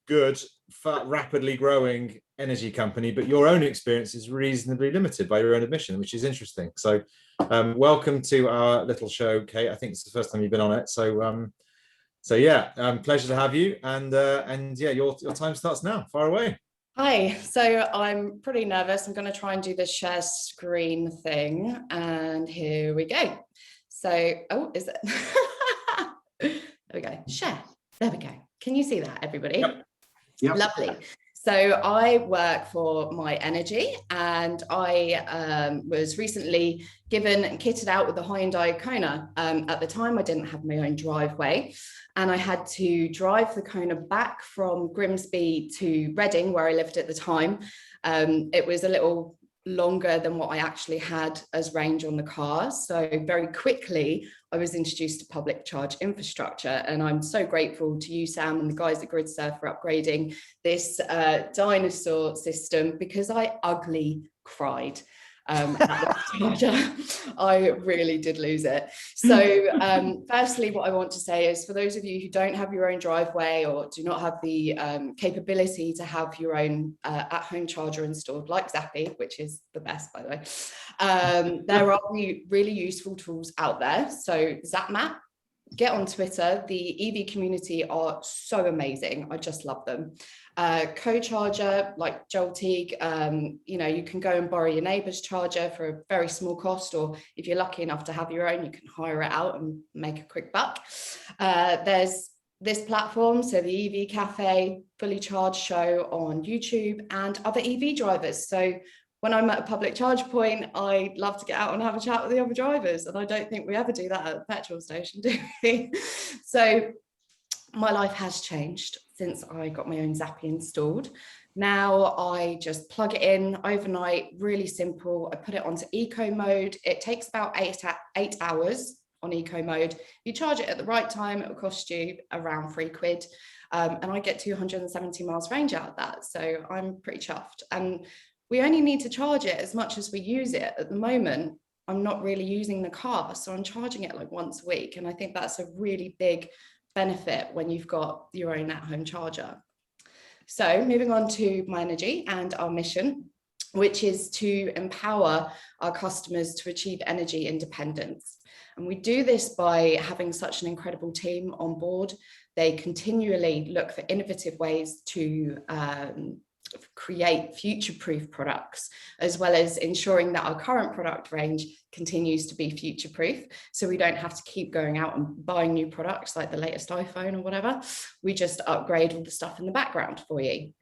good rapidly growing energy company, but your own experience is reasonably limited by your own admission, which is interesting. So welcome to our little show, Kate. I think it's the first time you've been on it. So yeah, pleasure to have you. And yeah, your time starts now. Far away. Hi, so I'm pretty nervous. I'm going to try and do the share screen thing, and here we go. So, oh, is it? There we go. Share. There we go. Can you see that, everybody? Yep. Yep. Lovely. So I work for myenergi, and I was recently given and kitted out with the Hyundai Kona. At the time, I didn't have my own driveway, and I had to drive the Kona back from Grimsby to Reading, where I lived at the time. It was a little longer than what I actually had as range on the car. So very quickly, I was introduced to public charge infrastructure. And I'm so grateful to you, Sam, and the guys at GridServe for upgrading this dinosaur system, because I ugly cried. At the charger. I really did lose it. So firstly, what I want to say is, for those of you who don't have your own driveway or do not have the capability to have your own at-home charger installed, like Zappy, which is the best, by the way, there are really useful tools out there. So ZapMap, get on Twitter. The EV community are so amazing. I just love them. Co-charger like Joel Teague, you know, you can go and borrow your neighbour's charger for a very small cost, or if you're lucky enough to have your own, you can hire it out and make a quick buck. There's this platform, so the EV Café, fully charged show on YouTube, and other EV drivers. So when I'm at a public charge point, I love to get out and have a chat with the other drivers, and I don't think we ever do that at the petrol station, do we? So my life has changed since I got my own Zappy installed. Now I just plug it in overnight, really simple. I put it onto eco mode. It takes about 8 hours on eco mode. If you charge it at the right time, it will cost you around £3. And I get 270 miles range out of that. So I'm pretty chuffed. And we only need to charge it as much as we use it. At the moment, I'm not really using the car, so I'm charging it like once a week. And I think that's a really big benefit when you've got your own at-home charger. So moving on to myenergi and our mission, which is to empower our customers to achieve energy independence. And we do this by having such an incredible team on board. They continually look for innovative ways to create future-proof products, as well as ensuring that our current product range continues to be future-proof, so we don't have to keep going out and buying new products like the latest iPhone or whatever. We just upgrade all the stuff in the background for you.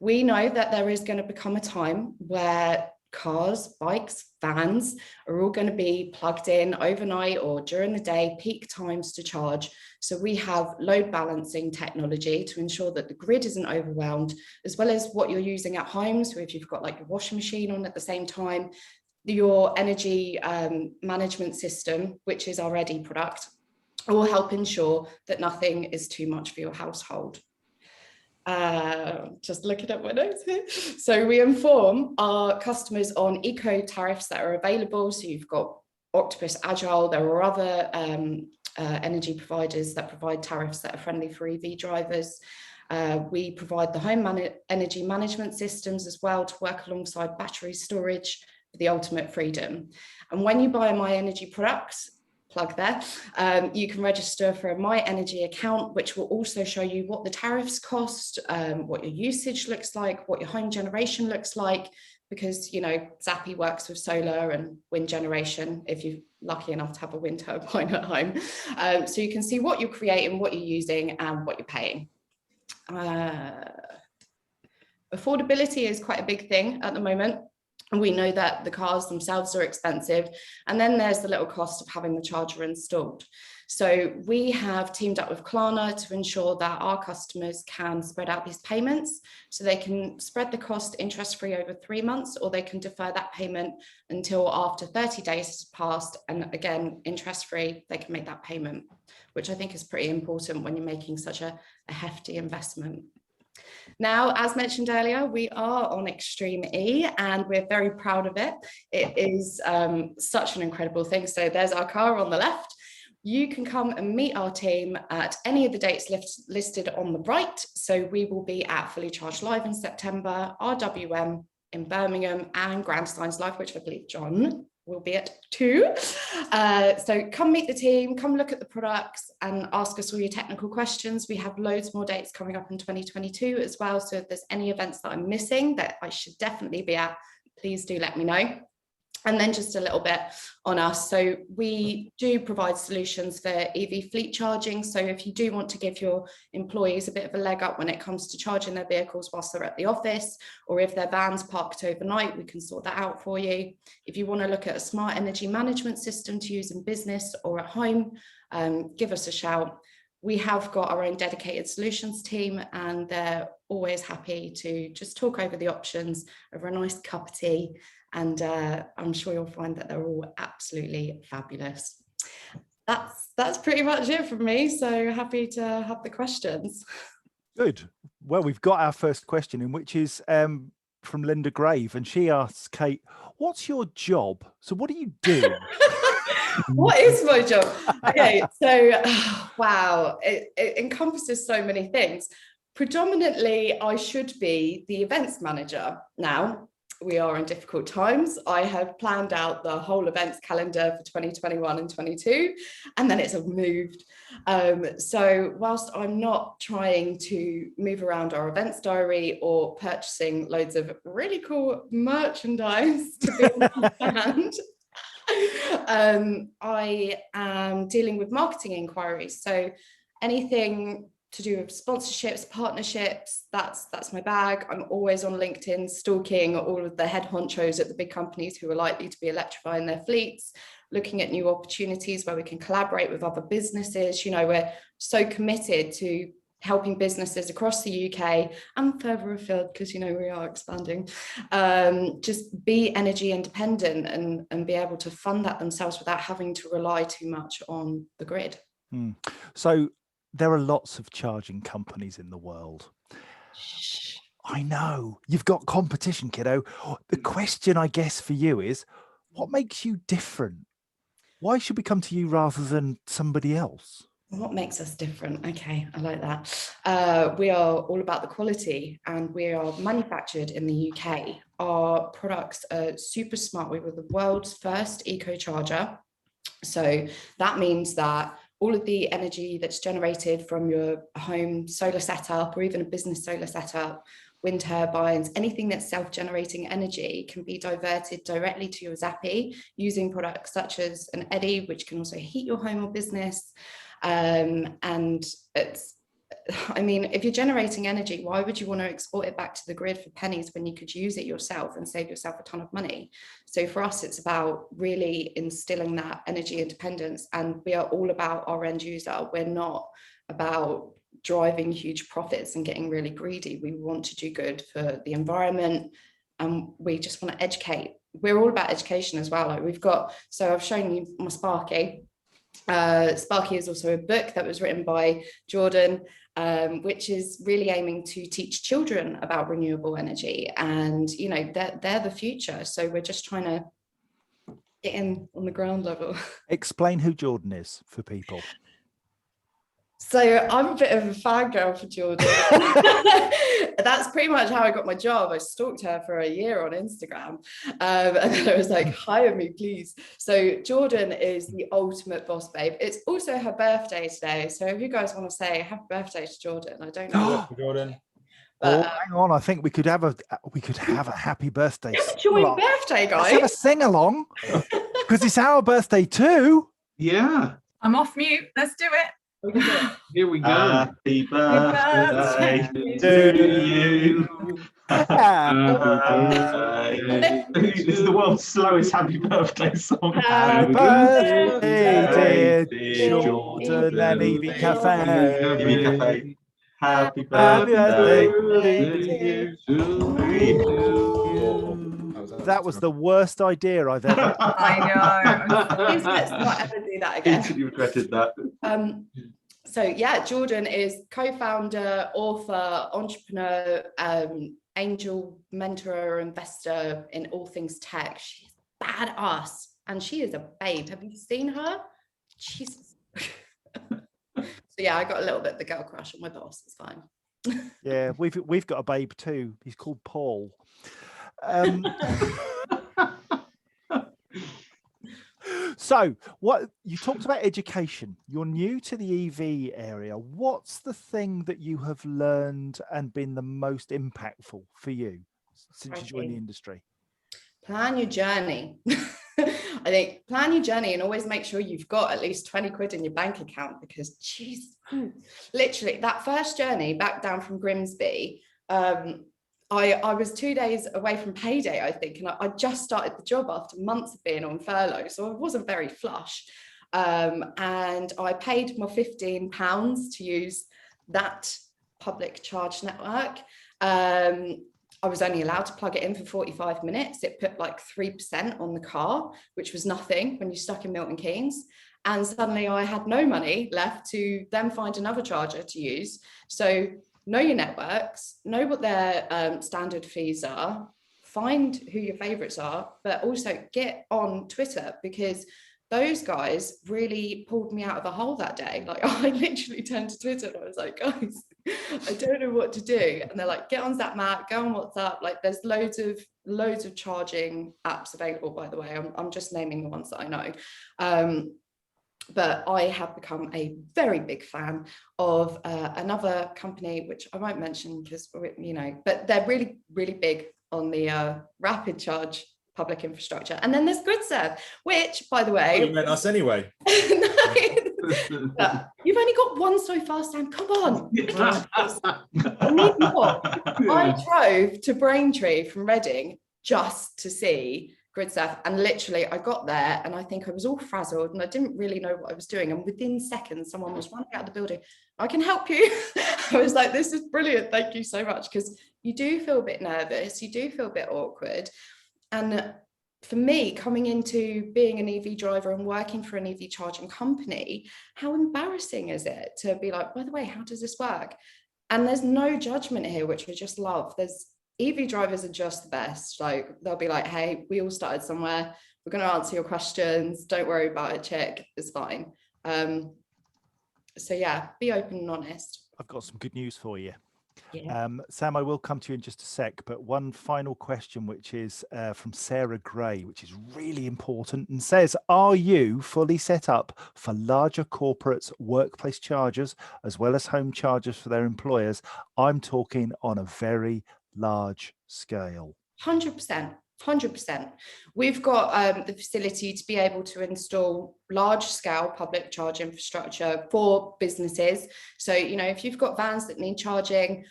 We know that there is going to become a time where cars, bikes, vans are all going to be plugged in overnight or during the day, peak times to charge. So we have load balancing technology to ensure that the grid isn't overwhelmed, as well as what you're using at home. So if you've got like your washing machine on at the same time, your energy management system, which is our Eevee product, will help ensure that nothing is too much for your household. Just looking at my notes here. So we inform our customers on eco tariffs that are available. So you've got Octopus Agile. There are other energy providers that provide tariffs that are friendly for EV drivers. We provide the home energy management systems as well to work alongside battery storage for the ultimate freedom. And when you buy a myenergi products, plug there, you can register for a myenergi account, which will also show you what the tariffs cost, what your usage looks like, what your home generation looks like, because, you know, Zappy works with solar and wind generation if you're lucky enough to have a wind turbine at home. So you can see what you're creating, what you're using, and what you're paying. Affordability is quite a big thing at the moment. And we know that the cars themselves are expensive. And then there's the little cost of having the charger installed. So we have teamed up with Klarna to ensure that our customers can spread out these payments. So they can spread the cost interest-free over 3 months, or they can defer that payment until after 30 days has passed. And again, interest-free, they can make that payment, which I think is pretty important when you're making such a hefty investment. Now, as mentioned earlier, we are on Extreme E and we're very proud of it. It is such an incredible thing. So there's our car on the left. you can come and meet our team at any of the dates listed on the right. So we will be at Fully Charged Live in September, RWM in Birmingham, and Grandsteins Live, which I believe John will be at too. So come meet the team, come look at the products and ask us all your technical questions. We have loads more dates coming up in 2022 as well. So if there's any events that I'm missing that I should definitely be at, please do let me know. And then just a little bit on us. So we do provide solutions for EV fleet charging. So if you do want to give your employees a bit of a leg up when it comes to charging their vehicles whilst they're at the office, or if their van's parked overnight, we can sort that out for you. If you want to look at a smart energy management system to use in business or at home, give us a shout. We have got our own dedicated solutions team, and they're always happy to just talk over the options over a nice cup of tea. And I'm sure you'll find that they're all absolutely fabulous. That's pretty much it from me. So happy to have the questions. Good. Well, we've got our first question in, which is from Linda Grave, and she asks, Kate, what's your job? So what do you do? What is my job? Okay, so wow, it encompasses so many things. Predominantly, I should be the events manager now. We are in difficult times. I have planned out the whole events calendar for 2021 and 22, and then it's moved. So whilst I'm not trying to move around our events diary or purchasing loads of really cool merchandise to be on hand, I am dealing with marketing inquiries. So anything to do with sponsorships, partnerships, that's my bag. I'm always on LinkedIn stalking all of the head honchos at the big companies who are likely to be electrifying their fleets, looking at new opportunities where we can collaborate with other businesses. You know, we're so committed to helping businesses across the UK and further afield, because, you know, we are expanding, just be energy independent and be able to fund that themselves without having to rely too much on the grid. So there are lots of charging companies in the world. I know. You've got competition, kiddo. The question, I guess, for you is, what makes you different? Why should we come to you rather than somebody else? What makes us different? Okay, I like that. We are all about the quality, and we are manufactured in the UK. Our products are super smart. We were the world's first eco charger. So that means that all of the energy that's generated from your home solar setup or even a business solar setup, wind turbines, anything that's self-generating energy can be diverted directly to your Zappi using products such as an Eevee, which can also heat your home or business. And it's, I mean, if you're generating energy, why would you want to export it back to the grid for pennies when you could use it yourself and save yourself a ton of money? So for us, it's about really instilling that energy independence, and we are all about our end user. We're not about driving huge profits and getting really greedy. We want to do good for the environment, and we just want to educate. We're all about education as well. Like we've got, so I've shown you my Sparky. Sparky is also a book that was written by Jordan, which is really aiming to teach children about renewable energy, and you know they're the future. So we're just trying to get in on the ground level. Explain who Jordan is for people. So I'm a bit of a fangirl for Jordan. That's pretty much how I got my job. I stalked her for a year on Instagram, and then I was like, hire me, please. So Jordan is the ultimate boss babe. It's also her birthday today. So if you guys want to say happy birthday to Jordan, I don't know. Jordan. But, hang on, I think we could have a happy birthday. Joint birthday, guys. Let's have a sing along because it's our birthday too. Yeah. I'm off mute. Let's do it. Here we go. Happy birthday to you. This is the world's slowest happy birthday song. Happy birthday, dear Jordan and EV Café. EV Café. Happy birthday to you. That was the worst idea I've ever. I know. Please let's not ever do that again. Instantly regretted that. So yeah, Jordan is co-founder, author, entrepreneur, angel, mentor, investor in all things tech. She's badass and she is a babe. Have you seen her? Jesus. So yeah, I got a little bit of the girl crush on my boss. It's fine. Yeah, we've got a babe too. He's called Paul. So what you talked about education. You're new to the EV area. What's the thing that you have learned and been the most impactful for you since you joined the industry? Plan your journey. I think plan your journey and always make sure you've got at least 20 quid in your bank account, because geez, literally that first journey back down from Grimsby, I was 2 days away from payday, I think, and I just started the job after months of being on furlough, so I wasn't very flush. And I paid my £15 to use that public charge network. I was only allowed to plug it in for 45 minutes. It put like 3% on the car, which was nothing when you're stuck in Milton Keynes. And suddenly I had no money left to then find another charger to use. So know your networks, know what their standard fees are, find who your favorites are, but also get on Twitter, because those guys really pulled me out of a hole that day. Like I literally turned to Twitter and I was like, guys, I don't know what to do. And they're like, get on ZapMap, go on WhatsApp. Like there's loads of charging apps available, by the way. I'm just naming the ones that I know. But I have become a very big fan of another company, which I won't mention because, you know, but they're really, really big on the rapid charge public infrastructure. And then there's GridServe, which, by the way... Oh, you meant us anyway. You've only got one so far, Sam. Come on. I need more. I drove to Braintree from Reading just to see GridServe, and literally I got there and I think I was all frazzled and I didn't really know what I was doing, and within seconds someone was running out of the building. I can help you. I was like, this is brilliant, thank you so much, because you do feel a bit nervous, you do feel a bit awkward. And for me, coming into being an EV driver and working for an EV charging company, how embarrassing is it to be like, by the way, how does this work? And there's no judgment here, which I just love. There's EV drivers are just the best. Like they'll be like, hey, we all started somewhere. We're going to answer your questions. Don't worry about it, chick. It's fine. So yeah, be open and honest. I've got some good news for you. Yeah. Sam, I will come to you in just a sec, but one final question, which is from Sarah Gray, which is really important, and says, are you fully set up for larger corporates, workplace chargers, as well as home chargers for their employers? I'm talking on a very large scale. 100%. 100%. We've got the facility to be able to install large scale public charge infrastructure for businesses. So, you know, if you've got vans that need charging,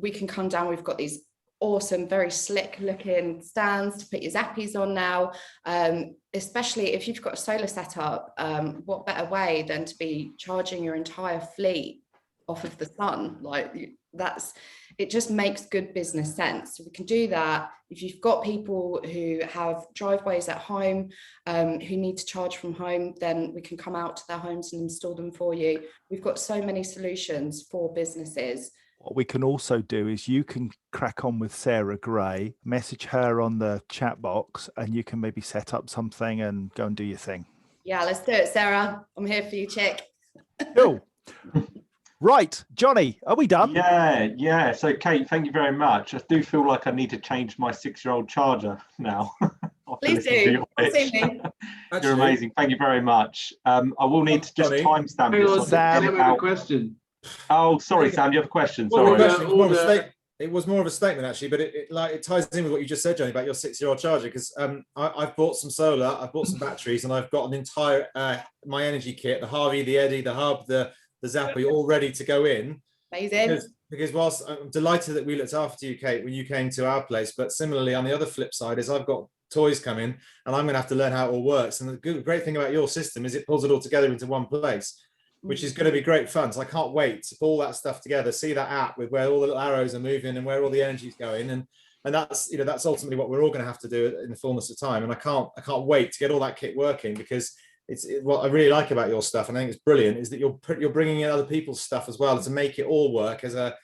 we can come down. We've got these awesome, very slick looking stands to put your zappies on now, especially if you've got a solar setup. What better way than to be charging your entire fleet off of the sun? Like it just makes good business sense. So we can do that. If you've got people who have driveways at home, who need to charge from home, then we can come out to their homes and install them for you. We've got so many solutions for businesses. What we can also do is you can crack on with Sarah Gray, message her on the chat box, and you can maybe set up something and go and do your thing. Yeah, let's do it, Sarah. I'm here for you, chick. Cool. Right, Jonny, are we done? Yeah. So, Kate, thank you very much. I do feel like I need to change my 6-year-old charger now. Please do. You're amazing. Thank you very much. I will need to just timestamp this. Sam, I have a question. Oh, sorry, Sam, you have a question. Sorry. It was more of a statement, actually, but it ties in with what you just said, Jonny, about your 6-year-old charger, because I've bought some solar, I've bought some batteries, and I've got an entire myenergi kit, the Harvey, the Eddie, the Hub, the Zappy, all ready to go in. Amazing. Because whilst I'm delighted that we looked after you, Kate, when you came to our place, but similarly on the other flip side is I've got toys coming and I'm going to have to learn how it all works. And the great thing about your system is it pulls it all together into one place, which is going to be great fun. So I can't wait to pull that stuff together, see that app with where all the little arrows are moving and where all the energy is going. And that's, you know, that's ultimately what we're all going to have to do in the fullness of time. And I can't wait to get all that kit working, because what I really like about your stuff, and I think it's brilliant, is that you're bringing in other people's stuff as well to make it all work as a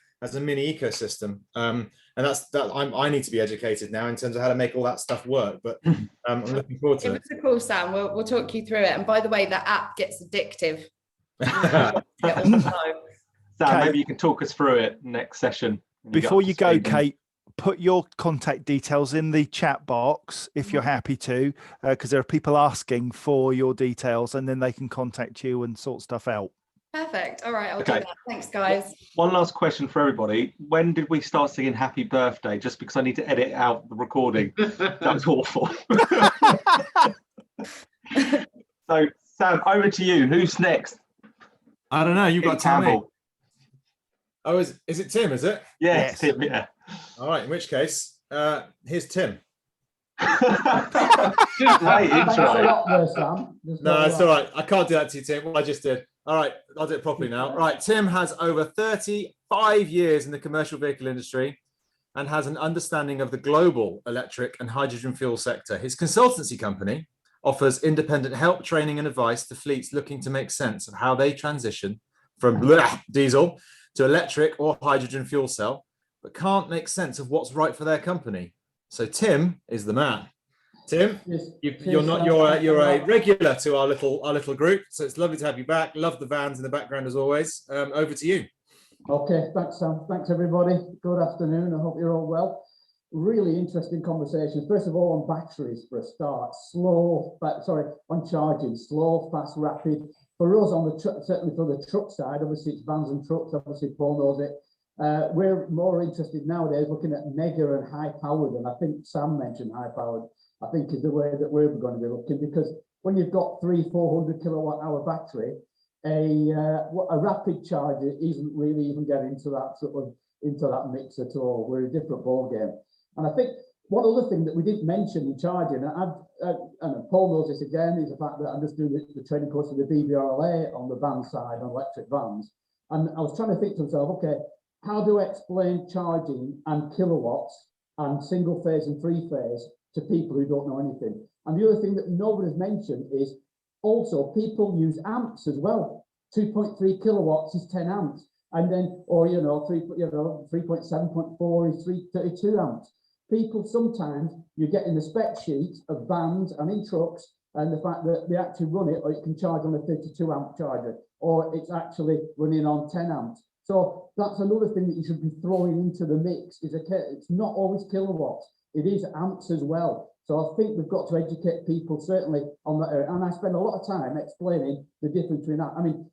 mini ecosystem. And I need to be educated now in terms of how to make all that stuff work. But I'm looking forward to it. It's cool, Sam. We'll talk you through it. And by the way, that app gets addictive. Sam, maybe you can talk us through it next session. Before you go, Kate, put your contact details in the chat box if you're happy to, because there are people asking for your details, and then they can contact you and sort stuff out. Perfect. All right, I'll do that. Thanks, guys. One last question for everybody. When did we start singing Happy Birthday? Just because I need to edit out the recording. That was awful. So, Sam, over to you. Who's next? I don't know. You've got Campbell. Oh, is it Tim, is it? Yes, Tim, yeah. All right, in which case, here's Tim. Great intro. No, it's all right. I can't do that to you, Tim. What I just did. All right, I'll do it properly now. Right, Tim has over 35 years in the commercial vehicle industry and has an understanding of the global electric and hydrogen fuel sector. His consultancy company offers independent help, training and advice to fleets looking to make sense of how they transition from diesel to electric or hydrogen fuel cell, but can't make sense of what's right for their company. So Tim is the man. Tim, you're a regular to our little group, so it's lovely to have you back. Love the vans in the background as always. Over to you. Okay, thanks Sam. Thanks everybody. Good afternoon. I hope you're all well. Really interesting conversation. First of all, on batteries for a start. On charging, slow, fast, rapid. For us, on the certainly for the truck side, obviously it's vans and trucks. Obviously, Paul knows it. We're more interested nowadays looking at mega and high powered, and I think Sam mentioned high powered. I think is the way that we're going to be looking, because when you've got 300-400 kilowatt hour battery, a rapid charger isn't really even getting into that mix at all. We're a different ball game. And I think one other thing that we didn't mention in charging, and Paul knows this again, is the fact that I'm just doing the training course for the BBRLA on the van side, on electric vans. And I was trying to think to myself, okay, how do I explain charging and kilowatts and single phase and three phase to people who don't know anything? And the other thing that nobody's mentioned is also people use amps as well. 2.3 kilowatts is 10 amps. And then, or 3.7.4 is 332 amps. People sometimes, you get in the spec sheets of vans and in trucks, and the fact that they actually run it, or it can charge on a 32 amp charger, or it's actually running on 10 amps. So that's another thing that you should be throwing into the mix. It's not always kilowatts, it is amps as well. So I think we've got to educate people certainly on that area. And I spend a lot of time explaining the difference between that. I mean,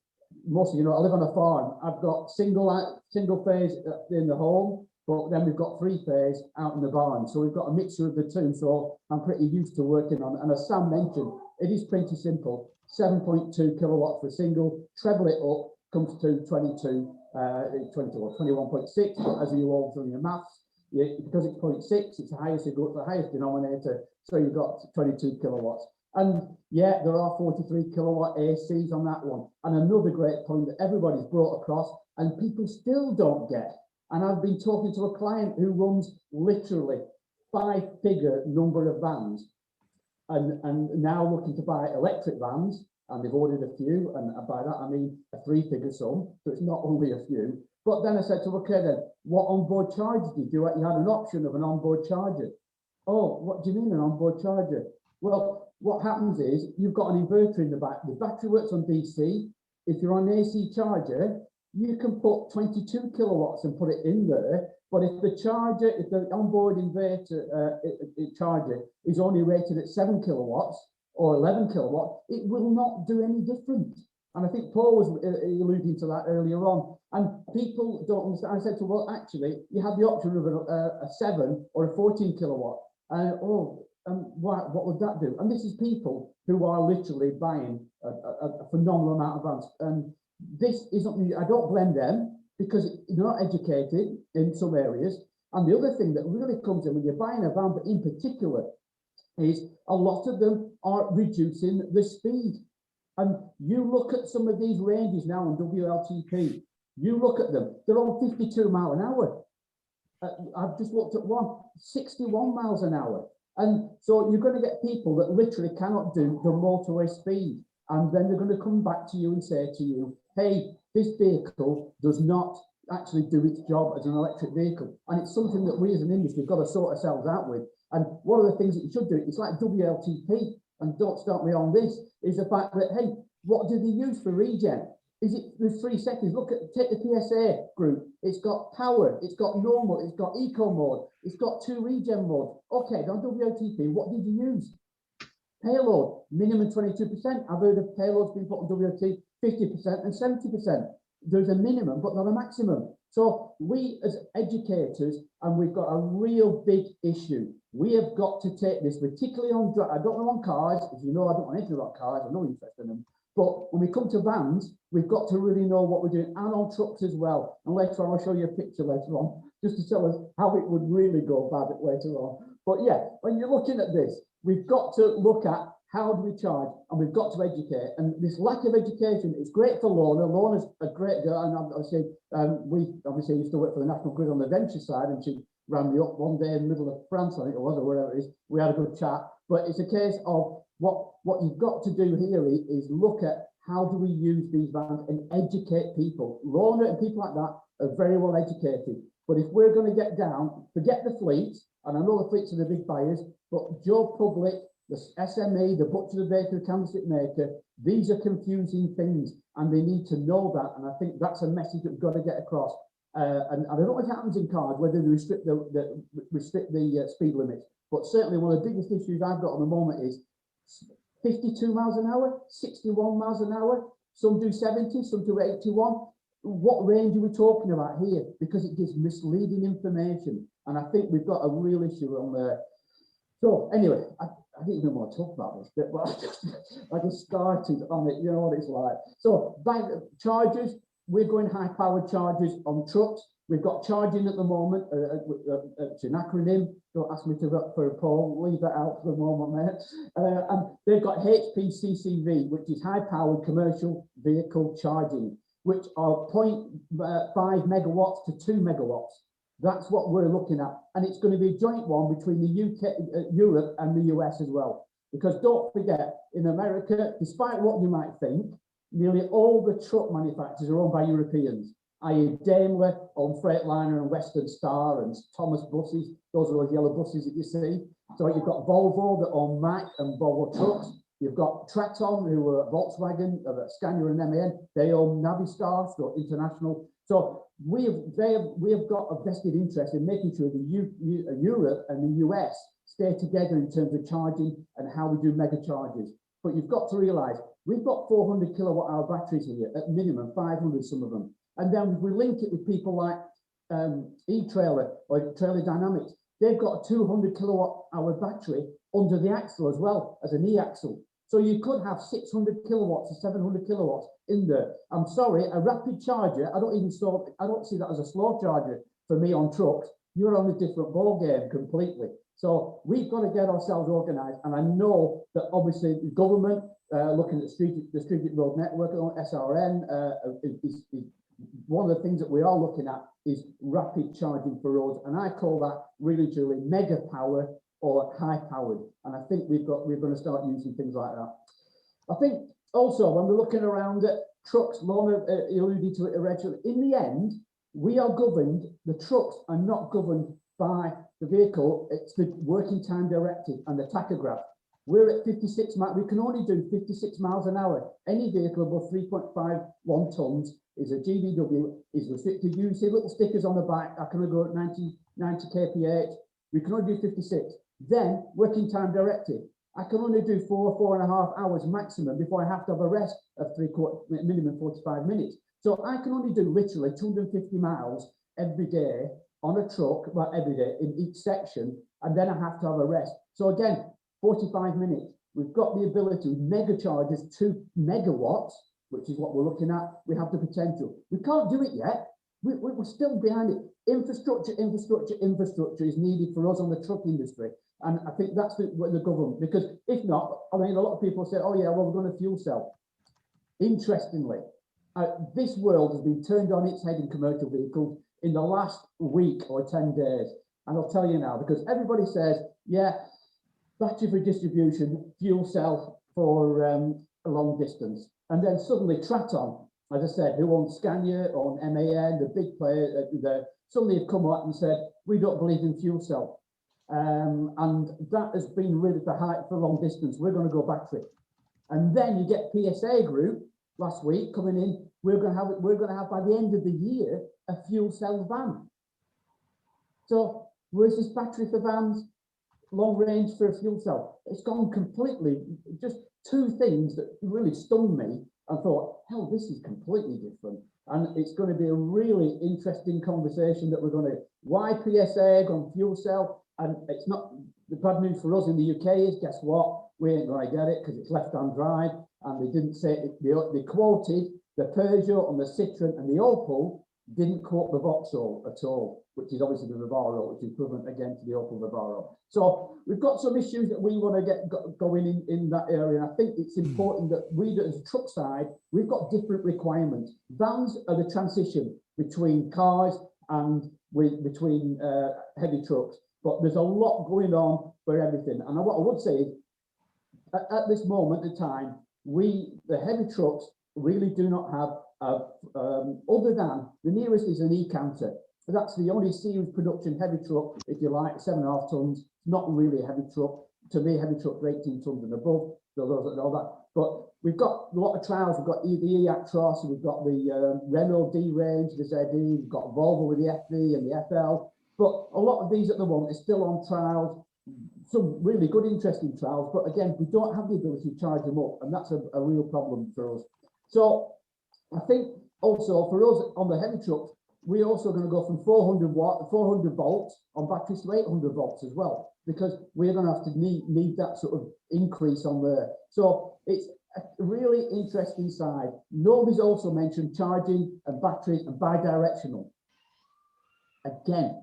most of you know, I live on a farm. I've got single phase in the home, but then we've got three phase out in the barn. So we've got a mixture of the two. So I'm pretty used to working on it. And as Sam mentioned, it is pretty simple. 7.2 kilowatts for single, treble it up, comes to 22 or 21.6 as you all do your maths. Because it's 0.6, it's the highest, you go to the highest denominator. So you've got 22 kilowatts. And yeah, there are 43 kilowatt ACs on that one. And another great point that everybody's brought across and people still don't get. And I've been talking to a client who runs literally 5-figure number of vans and now looking to buy electric vans, and they've ordered a few, and by that I mean a 3-figure sum, so it's not only a few. But then I said to him, okay then, what onboard charger do you do? You had an option of an onboard charger. Oh, what do you mean an onboard charger? Well, what happens is you've got an inverter in the back. The battery works on DC. If you're on an AC charger, you can put 22 kilowatts and put it in there. But if the onboard inverter charger is only rated at 7 kilowatts or 11 kilowatts, it will not do any different. And I think Paul was alluding to that earlier on. And people don't understand. I said to him, well, actually, you have the option of a 7 or a 14 kilowatt. What would that do? And this is people who are literally buying a phenomenal amount of vans. And this isn't, I don't blame them because they're not educated in some areas. And the other thing that really comes in when you're buying a van, but in particular, is a lot of them are reducing the speed. And you look at some of these ranges now on WLTP, you look at them, they're on 52 miles an hour. I've just looked at one, 61 miles an hour. And so you're going to get people that literally cannot do the motorway speed. And then they're going to come back to you and say to you, hey, this vehicle does not actually do its job as an electric vehicle. And it's something that we as an industry have got to sort ourselves out with. And one of the things that you should do, it's like WLTP, and don't start me on this, is the fact that, hey, what do they use for regen? there's 3 seconds. Take the PSA group. It's got power, it's got normal, it's got eco mode, it's got 2 regen modes. Okay, on WLTP, what did you use? Payload, minimum 22%. I've heard of payloads being put on WLT 50% and 70%. There's a minimum, but not a maximum. So we as educators, and we've got a real big issue. We have got to take this, particularly on, I don't know on cars, as you know, I don't know anything about cars, I'm not interested in them. But when we come to vans, we've got to really know what we're doing, and on trucks as well. And later on, I'll show you a picture later on, just to tell us how it would really go bad later on. But yeah, when you're looking at this, we've got to look at how do we charge, and we've got to educate. And this lack of education is great for Lorna. Lorna's a great girl, and obviously we obviously used to work for the National Grid on the venture side, and she ran me up one day in the middle of France, I think it was, or wherever it is. We had a good chat. But it's a case of what you've got to do here is look at how do we use these vans and educate people. Lorna and people like that are very well educated. But if we're going to get down, forget the fleets, and I know the fleets are the big buyers, but Joe Public, the SME, the butcher, the baker, the candlestick maker, these are confusing things, and they need to know that. And I think that's a message that we've got to get across. And I don't know what happens in cars, whether they restrict the speed limits, but certainly one of the biggest issues I've got at the moment is 52 miles an hour, 61 miles an hour. Some do 70, some do 81. What range are we talking about here? Because it gives misleading information, and I think we've got a real issue on there. So anyway, I didn't even want to talk about this bit, but I just started on it. You know what it's like. So by chargers, we're going high-powered chargers on trucks. We've got charging at the moment. It's an acronym. Don't ask me to vote for a poll. Leave that out for the moment, mate. And they've got HPCCV, which is high-powered commercial vehicle charging, which are 0.5 megawatts to 2 megawatts. That's what we're looking at. And it's going to be a joint one between the UK, Europe and the US as well. Because don't forget, in America, despite what you might think, nearly all the truck manufacturers are owned by Europeans, i.e. Daimler on Freightliner and Western Star and Thomas buses. Those are those yellow buses that you see. So you've got Volvo that own Mack and Volvo trucks. You've got Traton, who are Volkswagen, Scania and MAN. They own Navistar, so International. So we have got a vested interest in making sure the Europe and the US stay together in terms of charging and how we do mega charges. But you've got to realise we've got 400 kilowatt hour batteries here at minimum, 500 some of them. And then we link it with people like E-Trailer or Trailer Dynamics. They've got a 200 kilowatt hour battery under the axle as well as an E-axle. So you could have 600 kilowatts or 700 kilowatts in there. I'm sorry, a rapid charger, I don't see that as a slow charger for me on trucks. You're on a different ball game completely. So we've got to get ourselves organised. And I know that obviously the government looking at the strategic road network on SRN is one of the things that we are looking at is rapid charging for roads. And I call that really truly mega power or high powered, and I think we're going to start using things like that. I think also when we're looking around at trucks, Lorna alluded to it originally, in the end, we are governed, the trucks are not governed by the vehicle, it's the working time directive and the tachograph. We're at 56 miles, we can only do 56 miles an hour. Any vehicle above 3.51 tons is a GVW, is restricted use. See little stickers on the back, I can go at 90 kph, we can only do 56. Then working time directive, I can only do 4.5 hours maximum before I have to have a rest of minimum 45 minutes. So I can only do literally 250 miles every day on a truck, well, every day in each section, and then I have to have a rest. So again, 45 minutes. We've got the ability, mega charges 2 megawatts, which is what we're looking at. We have the potential. We can't do it yet. We're still behind it. Infrastructure is needed for us on the truck industry. And I think that's the government, because if not, I mean, a lot of people say, oh yeah, well, we're going to fuel cell. Interestingly, this world has been turned on its head in commercial vehicles in the last week or 10 days. And I'll tell you now, because everybody says, yeah, battery for distribution, fuel cell for a long distance. And then suddenly Traton, as I said, who owns Scania, own MAN, the big player, suddenly have come up and said, we don't believe in fuel cell. And that has been really the hype for long distance. We're going to go battery. And then you get PSA Group last week coming in we're going to have by the end of the year a fuel cell van. So where's this battery for vans, long range for a fuel cell? It's gone completely. Just two things that really stung me. I thought, hell, this is completely different. And it's going to be a really interesting conversation that we're going to, why PSA on fuel cell? And it's not, the bad news for us in the UK is, guess what? We ain't going to get it because it's left-hand drive. And they didn't say, they quoted the Peugeot and the Citroen and the Opel, didn't quote the Vauxhall at all, which is obviously the Vivaro, which is equivalent again to the Opel Vivaro. So we've got some issues that we want to get going in that area. And I think it's important that we, as a truck side, we've got different requirements. Vans are the transition between cars and between heavy trucks. But there's a lot going on for everything. And what I would say is, at this moment in time, the heavy trucks really do not have other than the nearest is an e-counter. That's the only series production heavy truck, if you like, 7.5 tons. Not really a heavy truck. To me, heavy truck are 18 tons and above. So those and all that. But we've got a lot of trials. We've got the e-Actros, we've got the Renault D-Range, the ZE, we've got Volvo with the FV and the FL. But a lot of these at the moment are still on trials. Some really good, interesting trials. But again, we don't have the ability to charge them up, and that's a real problem for us. So I think also for us on the heavy trucks, we're also going to go from 400 volts on batteries to 800 volts as well, because we're going to have to need that sort of increase on there. So it's a really interesting side. Nobody's also mentioned charging and batteries and bi-directional. Again,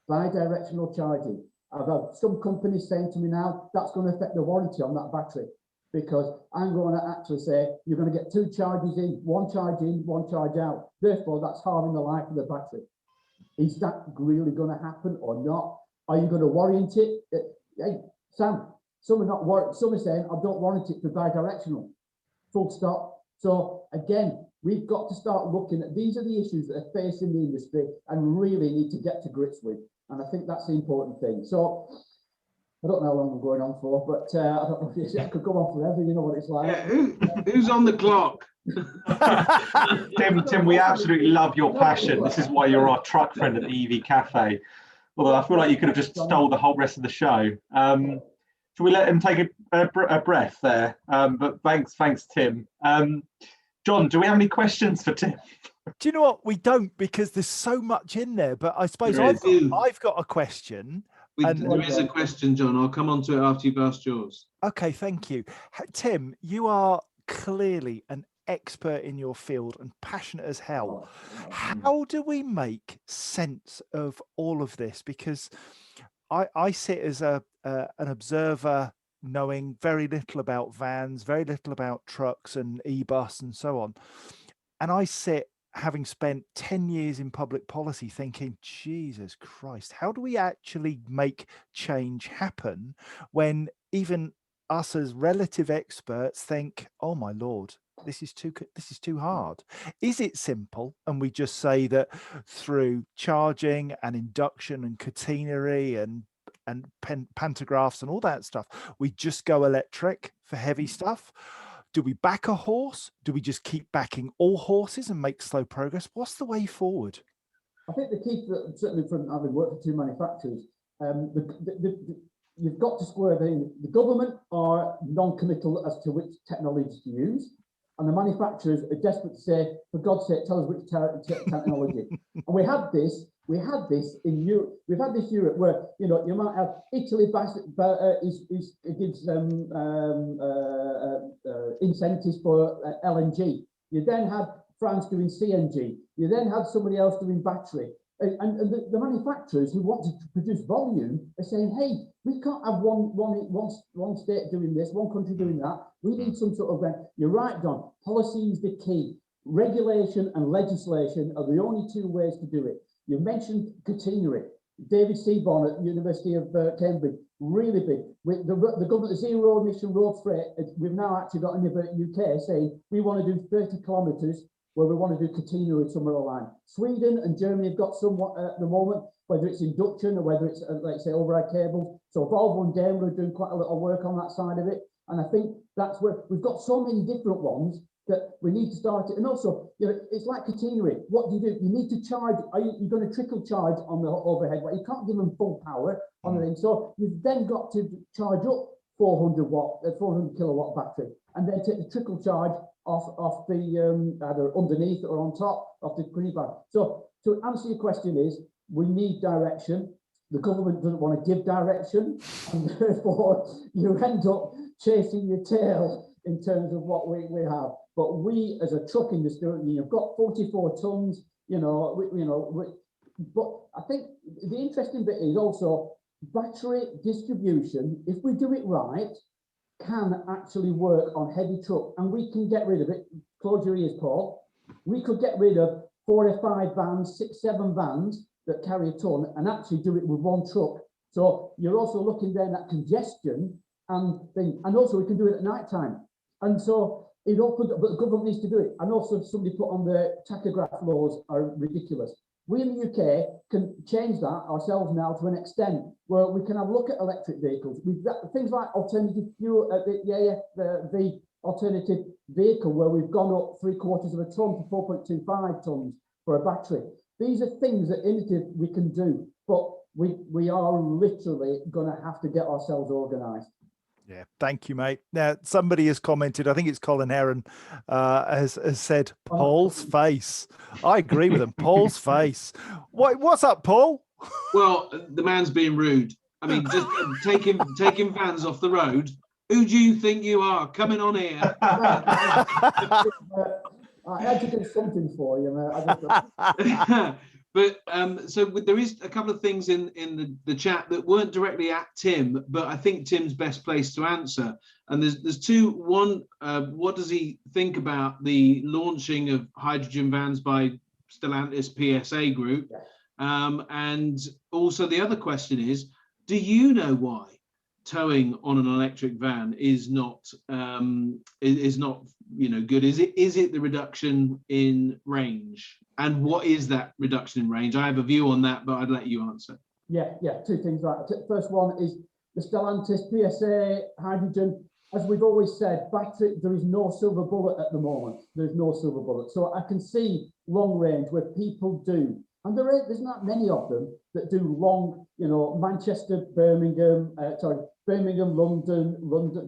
bi-directional charging. I've had some companies saying to me now, that's going to affect the warranty on that battery, because I'm going to actually say you're going to get 2 charges in, one charge out. Therefore, that's harming the life of the battery. Is that really going to happen or not? Are you going to warranty it? Hey, Sam, some are not worried. Some are saying, I don't warranty it for bi-directional. Full stop. So again, we've got to start looking at, these are the issues that are facing the industry and really need to get to grips with. And I think that's the important thing. So I don't know how long I'm going on for, but I don't know if I could go on forever. You know what it's like. Yeah, who's on the clock? Tim, we absolutely love your passion. This is why you're our truck friend at the EV Café. Although I feel like you could have just stole the whole rest of the show. Should we let him take a breath there? But thanks, Tim. John, do we have any questions for Tim? Do you know what? We don't, because there's so much in there. But I suppose I've got a question. There is a question, John. I'll come on to it after you've asked yours. Okay, thank you. Tim, you are clearly an expert in your field and passionate as hell. How do we make sense of all of this? Because I sit as an observer, knowing very little about vans, very little about trucks and e-bus and so on. And I sit, having spent 10 years in public policy, thinking, Jesus Christ, how do we actually make change happen when even us as relative experts think, oh my Lord, this is too hard? Is it simple and we just say that through charging and induction and catenary and pantographs and all that stuff, we just go electric for heavy stuff? Do we back a horse? Do we just keep backing all horses and make slow progress? What's the way forward? I think the key, certainly from having worked for 2 manufacturers, you've got to square the government are non-committal as to which technology to use, and the manufacturers are desperate to say, for God's sake, tell us which technology. And we had this in Europe. We've had this Europe where, you know, you might have Italy gives them incentives for LNG. You then had France doing CNG. You then had somebody else doing battery. And the manufacturers who want to produce volume are saying, hey, we can't have one state doing this, one country doing that. We need some sort of, you're right, John, policy is the key. Regulation and legislation are the only 2 ways to do it. You mentioned catenary. David Seaborn at University of Cambridge, really big. With the government zero emission road freight, we've now actually got in the UK saying we want to do 30 kilometres where we want to do catenary somewhere along. Sweden and Germany have got somewhat at the moment, whether it's induction or whether it's, like say, override cables. So Volvo and Daimler are doing quite a little work on that side of it. And I think that's where we've got so many different ones. that we need to start it. And also, you know, it's like catenary. What do? You need to charge. You're going to trickle charge on the overhead, but you can't give them full power on the thing. So you've then got to charge up 400 kilowatt battery, and then take the trickle charge off the either underneath or on top of the green band. So to answer your question is, we need direction. The government doesn't want to give direction, and therefore you end up chasing your tail in terms of what we have. But we, as a truck industry, you've got 44 tons. But I think the interesting bit is also battery distribution. If we do it right, can actually work on heavy truck, and we can get rid of it. Close your ears, Paul. We could get rid of 4 or 5 vans, 6, 7 vans that carry a ton, and actually do it with one truck. So you're also looking then at congestion and things, and also we can do it at night time. And so it opened up, but the government needs to do it. And also somebody put on the tachograph laws are ridiculous. We in the UK can change that ourselves now to an extent where we can have a look at electric vehicles. We've got things like alternative fuel, the alternative vehicle, where we've gone up 3/4 of a ton to 4.25 tons for a battery. These are things that innovative we can do, but we are literally going to have to get ourselves organised. Yeah, thank you, mate. Now, somebody has commented, I think it's Colin Heron, has said, Paul's face. I agree with him, Paul's face. What's up, Paul? Well, the man's being rude. I mean, just taking vans off the road. Who do you think you are coming on here? I had to do something for you, man. But so there is a couple of things in the chat that weren't directly at Tim, but I think Tim's best place to answer. And there's two. One, what does he think about the launching of hydrogen vans by Stellantis PSA Group? And also the other question is, do you know why towing on an electric van is not good? Is it the reduction in range? And what is that reduction in range? I have a view on that, but I'd let you answer. Yeah, two things. Right. First one is the Stellantis PSA hydrogen. As we've always said, battery, there is no silver bullet at the moment. There's no silver bullet. So I can see long range where people do, and there's not many of them that do long, Manchester, Birmingham, London,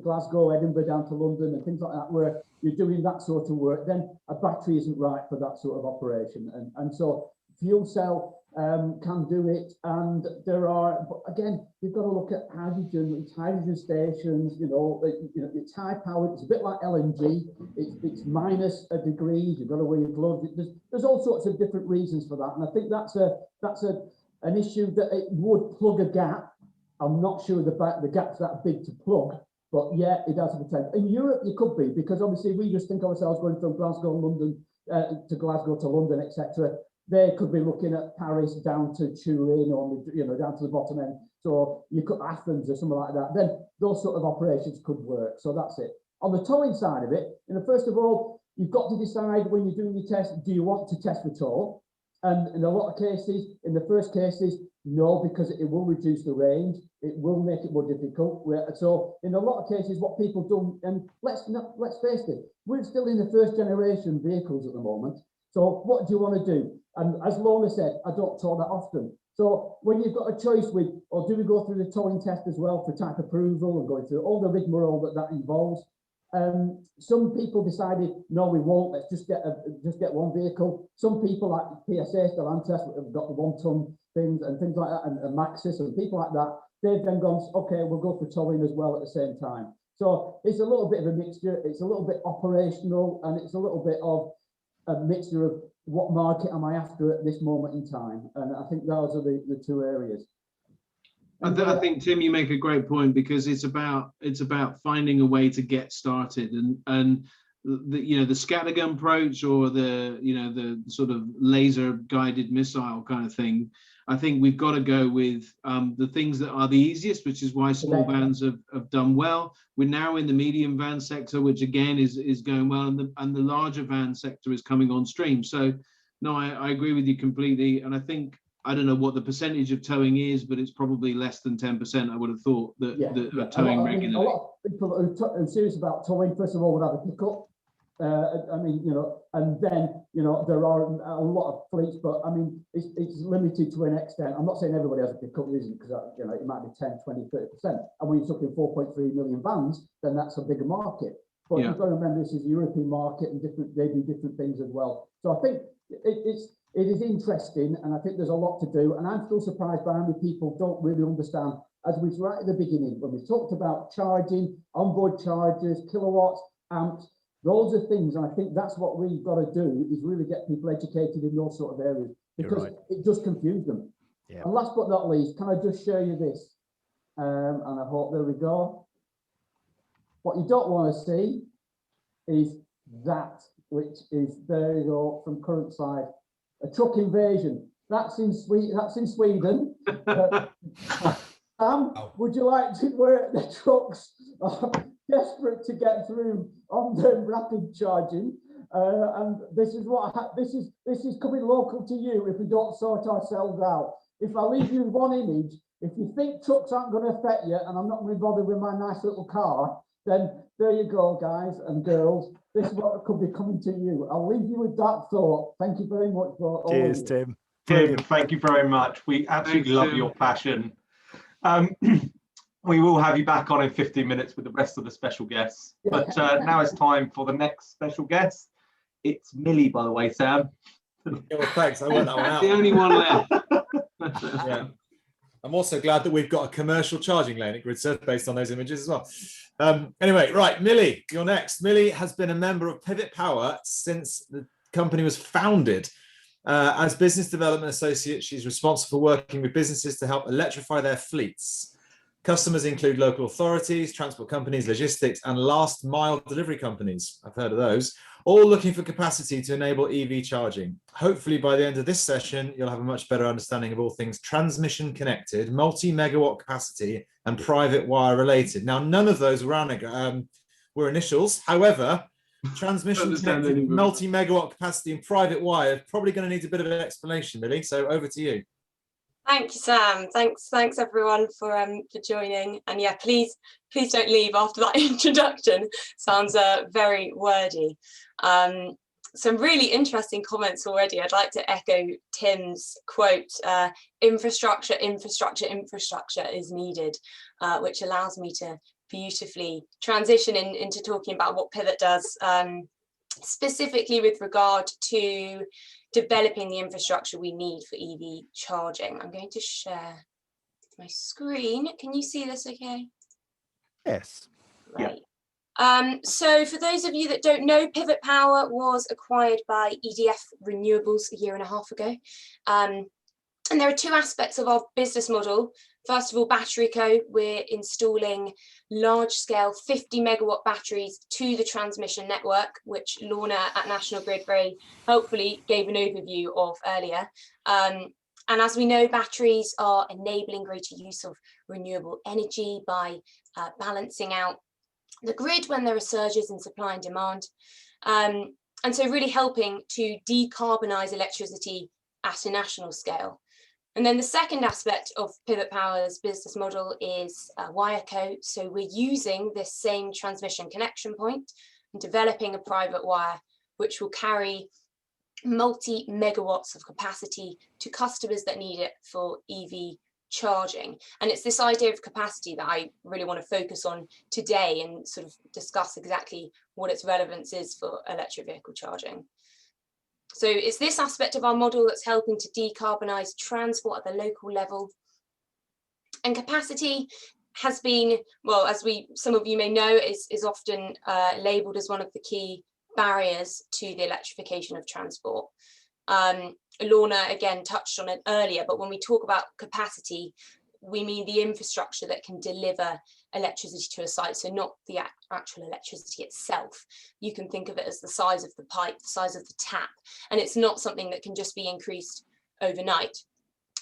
Glasgow, Edinburgh down to London and things like that, where you're doing that sort of work. Then a battery isn't right for that sort of operation. And so fuel cell can do it. And there are, but again, you've got to look at hydrogen. It's hydrogen stations, it's high powered. It's a bit like LNG. It's minus a degree. You've got to wear your gloves. There's all sorts of different reasons for that. And I think that's an issue that it would plug a gap. I'm not sure the gap's that big to plug, but yeah, it has a potential. In Europe, you could be, because obviously we just think of ourselves going from Glasgow, London, to Glasgow to London, etc. They could be looking at Paris down to Turin, or down to the bottom end. So you could Athens or something like that. Then those sort of operations could work. So that's it. On the towing side of it, first of all, you've got to decide when you're doing your test, do you want to test the tow? And in a lot of cases, in the first cases, no, because it will reduce the range. It will make it more difficult. So in a lot of cases, what people do, and let's face it, we're still in the first generation vehicles at the moment. So what do you want to do? And as Lorna said, I don't tow that often. So when you've got a choice with, or do we go through the towing test as well for type approval and going through all the rigmarole that involves? Some people decided, no, we won't. Let's just get one vehicle. Some people like PSA, Stellantis, have got the 1 ton things and things like that, and Maxis and people like that. They've then gone, okay, we'll go for towing as well at the same time. So it's a little bit of a mixture. It's a little bit operational, and it's a little bit of a mixture of what market am I after at this moment in time. And I think those are the two areas. I think, Tim, you make a great point, because it's about finding a way to get started, and the scattergun approach, or the sort of laser guided missile kind of thing. I think we've got to go with the things that are the easiest, which is why small vans have done well. We're now in the medium van sector, which again is going well, and the larger van sector is coming on stream. So no, I agree with you completely, and I think, I don't know what the percentage of towing is, but it's probably less than 10%. I would have thought that are towing regularly. A lot of people who are serious about towing, first of all, would have a pickup. I mean, you know, and then, you know, there are a lot of fleets, but I mean, it's limited to an extent. I'm not saying everybody has a pickup, isn't, because, you know, it might be 10, 20, 30%. And when you're talking 4.3 million vans, then that's a bigger market. But you've got to remember, this is the European market, and they do different things as well. So I think it is interesting, and I think there's a lot to do. And I'm still surprised by how many people don't really understand, as we was right at the beginning, when we talked about charging, onboard chargers, kilowatts, amps, those are things, and I think that's what we've got to do, is really get people educated in those sort of areas, because it does confuse them. Yeah. And last but not least, can I just show you this? And I hope, there we go. What you don't want to see is that, which is, there you go, from current side, a truck invasion. That's in Sweden. Sam, would you like to work the trucks? Desperate to get through on the rapid charging, and this is coming local to you if we don't sort ourselves out. If I leave you one image, if you think trucks aren't going to affect you, and I'm not going to bother with my nice little car, then there you go, guys and girls. This is what could be coming to you. I'll leave you with that thought. Thank you very much for all. Cheers, Tim. Tim, thank you very much. We absolutely love your passion. We will have you back on in 15 minutes with the rest of the special guests. But now it's time for the next special guest. It's Millie, by the way, Sam. Yeah, well, thanks. I want that one out. The only one left. Yeah. I'm also glad that we've got a commercial charging lane at GridServe based on those images as well. Anyway, right, Millie, you're next. Millie has been a member of Pivot Power since the company was founded. As Business Development Associate, she's responsible for working with businesses to help electrify their fleets. Customers include local authorities, transport companies, logistics, and last mile delivery companies. I've heard of those, all looking for capacity to enable EV charging. Hopefully by the end of this session, you'll have a much better understanding of all things transmission connected, multi-megawatt capacity, and private wire related. Now, none of those were initials. However, transmission connected, multi-megawatt capacity, and private wire is probably going to need a bit of an explanation, Millie. So over to you. Thank you, Sam. Thanks everyone for joining. And yeah, please don't leave after that introduction. Sounds very wordy. Some really interesting comments already. I'd like to echo Tim's quote, infrastructure is needed, which allows me to beautifully transition into talking about what Pivot does, specifically with regard to developing the infrastructure we need for EV charging. I'm going to share my screen. Can you see this okay? Yes. Right. Yeah. So for those of you that don't know, Pivot Power was acquired by EDF Renewables a year and a half ago. And there are two aspects of our business model. First of all, Battery Co. We're installing large-scale 50 megawatt batteries to the transmission network, which Lorna at National Grid very helpfully gave an overview of earlier. And as we know, batteries are enabling greater use of renewable energy by balancing out the grid when there are surges in supply and demand. And so really helping to decarbonise electricity at a national scale. And then the second aspect of Pivot Power's business model is WireCo. So we're using this same transmission connection point and developing a private wire, which will carry multi-megawatts of capacity to customers that need it for EV charging. And it's this idea of capacity that I really want to focus on today and sort of discuss exactly what its relevance is for electric vehicle charging. So it's this aspect of our model that's helping to decarbonise transport at the local level. And capacity has been, well, as some of you may know, is often labelled as one of the key barriers to the electrification of transport. Lorna again touched on it earlier, but when we talk about capacity, we mean the infrastructure that can deliver electricity to a site, so not the actual electricity itself. You can think of it as the size of the pipe, the size of the tap, and it's not something that can just be increased overnight.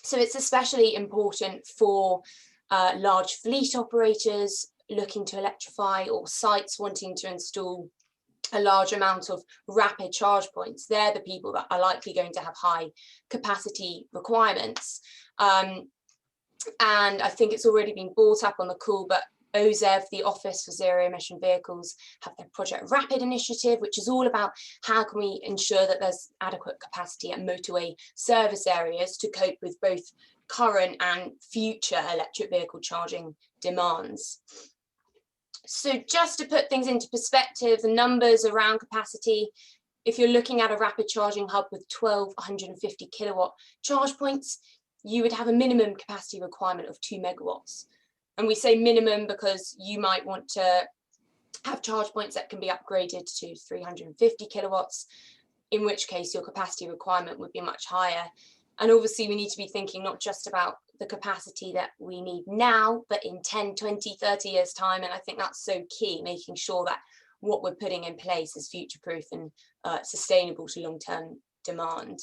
So it's especially important for large fleet operators looking to electrify, or sites wanting to install a large amount of rapid charge points. They're the people that are likely going to have high capacity requirements. And I think it's already been brought up on the call, but OZEV, the Office for Zero Emission Vehicles, have their Project Rapid initiative, which is all about how can we ensure that there's adequate capacity at motorway service areas to cope with both current and future electric vehicle charging demands. So just to put things into perspective, the numbers around capacity, if you're looking at a rapid charging hub with 1,250 kilowatt charge points, you would have a minimum capacity requirement of 2 megawatts. And we say minimum because you might want to have charge points that can be upgraded to 350 kilowatts, in which case your capacity requirement would be much higher. And obviously we need to be thinking not just about the capacity that we need now, but in 10, 20, 30 years time. And I think that's so key, making sure that what we're putting in place is future-proof and sustainable to long-term demand.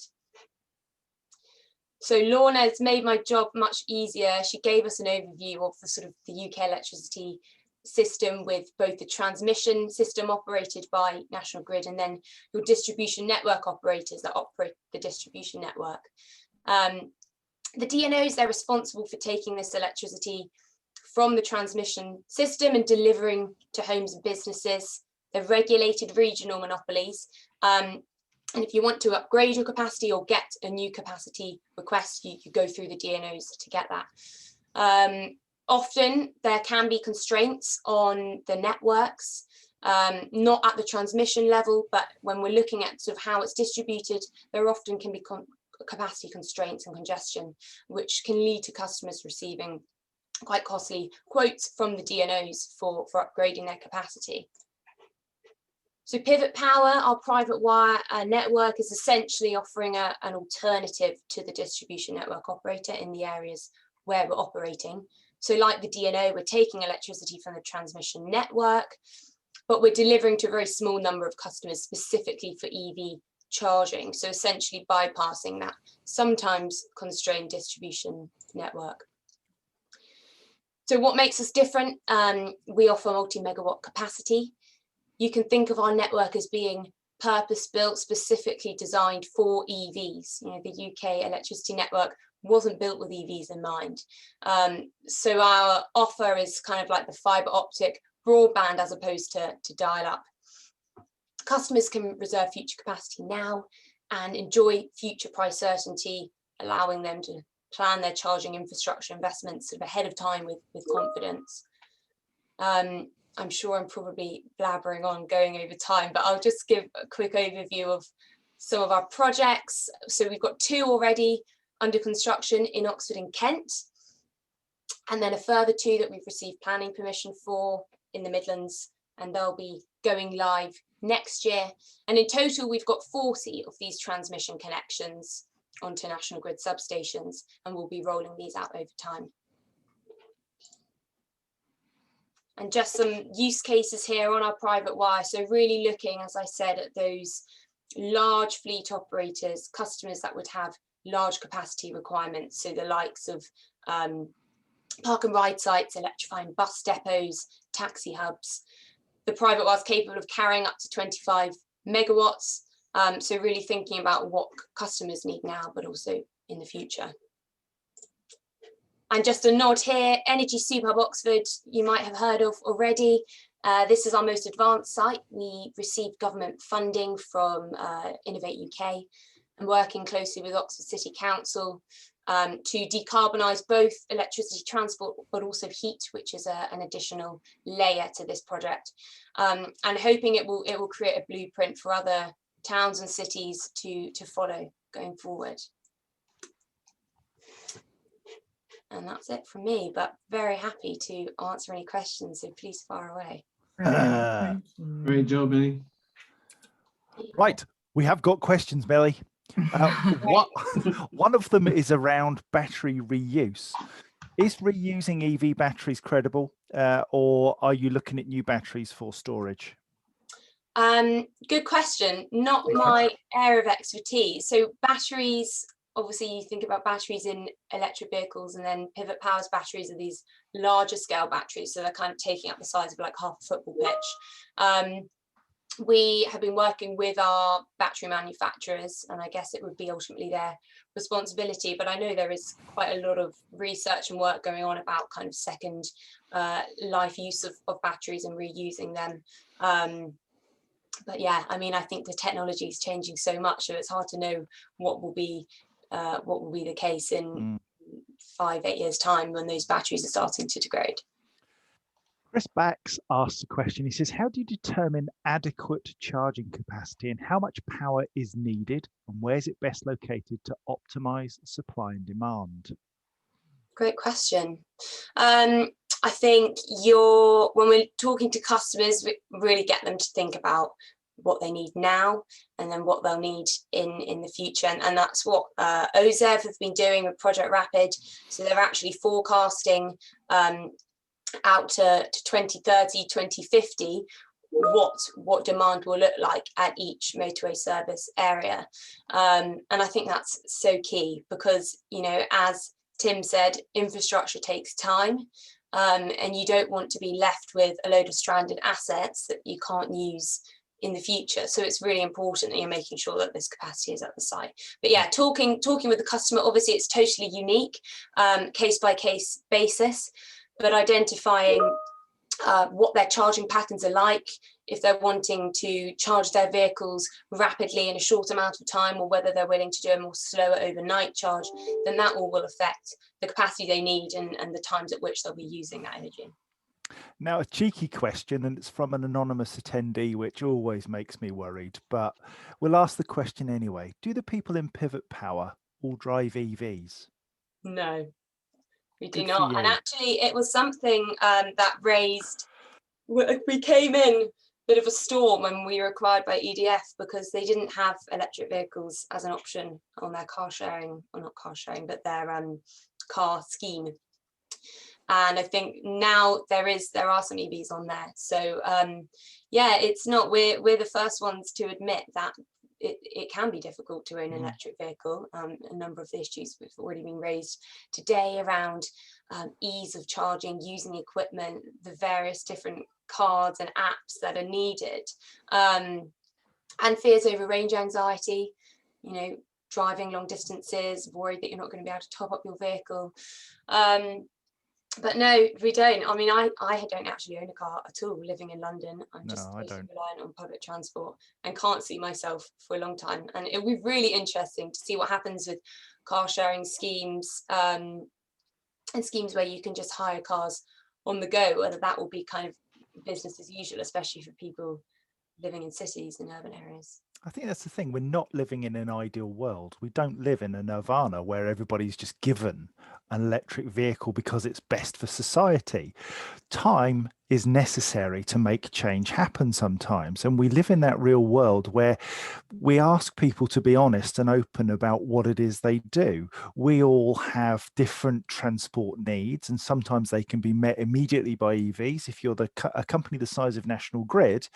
So Lorna has made my job much easier. She gave us an overview of the sort of the UK electricity system, with both the transmission system operated by National Grid and then your distribution network operators that operate the distribution network. The DNOs, they're responsible for taking this electricity from the transmission system and delivering to homes and businesses. They're regulated regional monopolies. And if you want to upgrade your capacity or get a new capacity request, you go through the DNOs to get that. Often there can be constraints on the networks, not at the transmission level, but when we're looking at sort of how it's distributed, there often can be capacity constraints and congestion, which can lead to customers receiving quite costly quotes from the DNOs for upgrading their capacity. So Pivot Power, our private wire network, is essentially offering an alternative to the distribution network operator in the areas where we're operating. So like the DNO, we're taking electricity from the transmission network, but we're delivering to a very small number of customers specifically for EV charging. So essentially bypassing that sometimes constrained distribution network. So what makes us different? We offer multi-megawatt capacity. You can think of our network as being purpose-built, specifically designed for EVs. You know, the UK electricity network wasn't built with EVs in mind. So our offer is kind of like the fibre optic broadband as opposed to dial-up. Customers can reserve future capacity now and enjoy future price certainty, allowing them to plan their charging infrastructure investments sort of ahead of time with confidence. I'm sure I'm probably blabbering on, going over time, but I'll just give a quick overview of some of our projects. So we've got 2 already under construction in Oxford and Kent, and then a further 2 that we've received planning permission for in the Midlands, and they'll be going live next year. And in total, we've got 40 of these transmission connections onto National Grid substations, and we'll be rolling these out over time. And just some use cases here on our private wire. So really looking, as I said, at those large fleet operators, customers that would have large capacity requirements. So the likes of park and ride sites, electrifying bus depots, taxi hubs. The private wire is capable of carrying up to 25 megawatts. So really thinking about what customers need now, but also in the future. And just a nod here, Energy Superhub Oxford, you might have heard of already. This is our most advanced site. We received government funding from Innovate UK and working closely with Oxford City Council to decarbonise both electricity transport, but also heat, which is an additional layer to this project. And hoping it will create a blueprint for other towns and cities to follow going forward. And that's it from me, but very happy to answer any questions, so please fire away. Great job, Melly. Right, we have got questions, Melly. One of them is around battery reuse. Is reusing EV batteries credible, or are you looking at new batteries for storage? Good question. Not my area of expertise. So batteries, obviously you think about batteries in electric vehicles, and then Pivot Power's batteries are these larger scale batteries. So they're kind of taking up the size of like half a football pitch. We have been working with our battery manufacturers, and I guess it would be ultimately their responsibility, but I know there is quite a lot of research and work going on about kind of second life use of batteries and reusing them. But yeah, I mean, I think the technology is changing so much, so it's hard to know what will be the case in 5-8 years time when those batteries are starting to degrade. Chris Bax asks a question. He says, how do you determine adequate charging capacity and how much power is needed, and where is it best located to optimize supply and demand? Great question. I think when we're talking to customers, we really get them to think about what they need now and then what they'll need in the future. And that's what OZEV have been doing with Project Rapid. So they're actually forecasting out to 2030, 2050, what demand will look like at each motorway service area. And I think that's so key because, as Tim said, infrastructure takes time. And you don't want to be left with a load of stranded assets that you can't use in the future. So it's really important that you're making sure that this capacity is at the site. But yeah, talking with the customer, obviously it's totally unique, case by case basis, but identifying what their charging patterns are like, if they're wanting to charge their vehicles rapidly in a short amount of time, or whether they're willing to do a more slower overnight charge, then that all will affect the capacity they need and the times at which they'll be using that energy. Now, a cheeky question, and it's from an anonymous attendee, which always makes me worried, but we'll ask the question anyway. Do the people in Pivot Power all drive EVs? No, we do not. And actually, it was something that raised, we came in bit of a storm when we were acquired by EDF because they didn't have electric vehicles as an option on their car sharing, or not car sharing, but their car scheme. And I think now there are some EVs on there. So yeah, it's not, we're the first ones to admit that it can be difficult to own an electric vehicle. A number of the issues have already been raised today around ease of charging, using equipment, the various different cards and apps that are needed, and fears over range anxiety, driving long distances, worried that you're not going to be able to top up your vehicle. But no, we don't. I mean, I don't actually own a car at all living in London. I'm just totally reliant on public transport and can't see myself for a long time. And it will be really interesting to see what happens with car sharing schemes and schemes where you can just hire cars on the go, whether that will be kind of business as usual, especially for people living in cities and urban areas. I think that's the thing. We're not living in an ideal world. We don't live in a nirvana where everybody's just given an electric vehicle because it's best for society. Time is necessary to make change happen sometimes. And we live in that real world where we ask people to be honest and open about what it is they do. We all have different transport needs, and sometimes they can be met immediately by EVs. If you're a company the size of National Grid,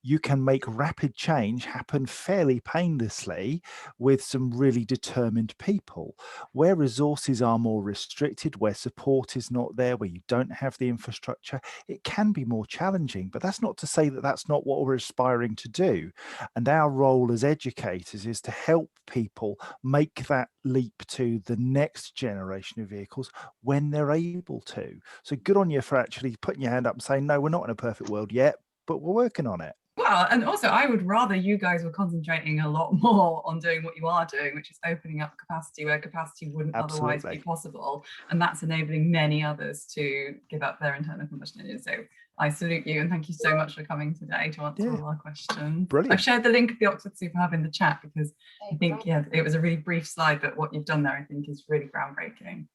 you can make rapid change happen fairly painlessly with some really determined people. Where resources are more restricted, where support is not there, where you don't have the infrastructure, it can be more challenging. But that's not to say that that's not what we're aspiring to do. And our role as educators is to help people make that leap to the next generation of vehicles when they're able to. So good on you for actually putting your hand up and saying, no, we're not in a perfect world yet, but we're working on it. Well, and also I would rather you guys were concentrating a lot more on doing what you are doing, which is opening up capacity where capacity wouldn't otherwise be possible. And that's enabling many others to give up their internal combustion engines. So I salute you and thank you so much for coming today to answer all our questions. Brilliant. I've shared the link of the Oxford Superhub in the chat because I think, it was a really brief slide, but what you've done there, I think, is really groundbreaking.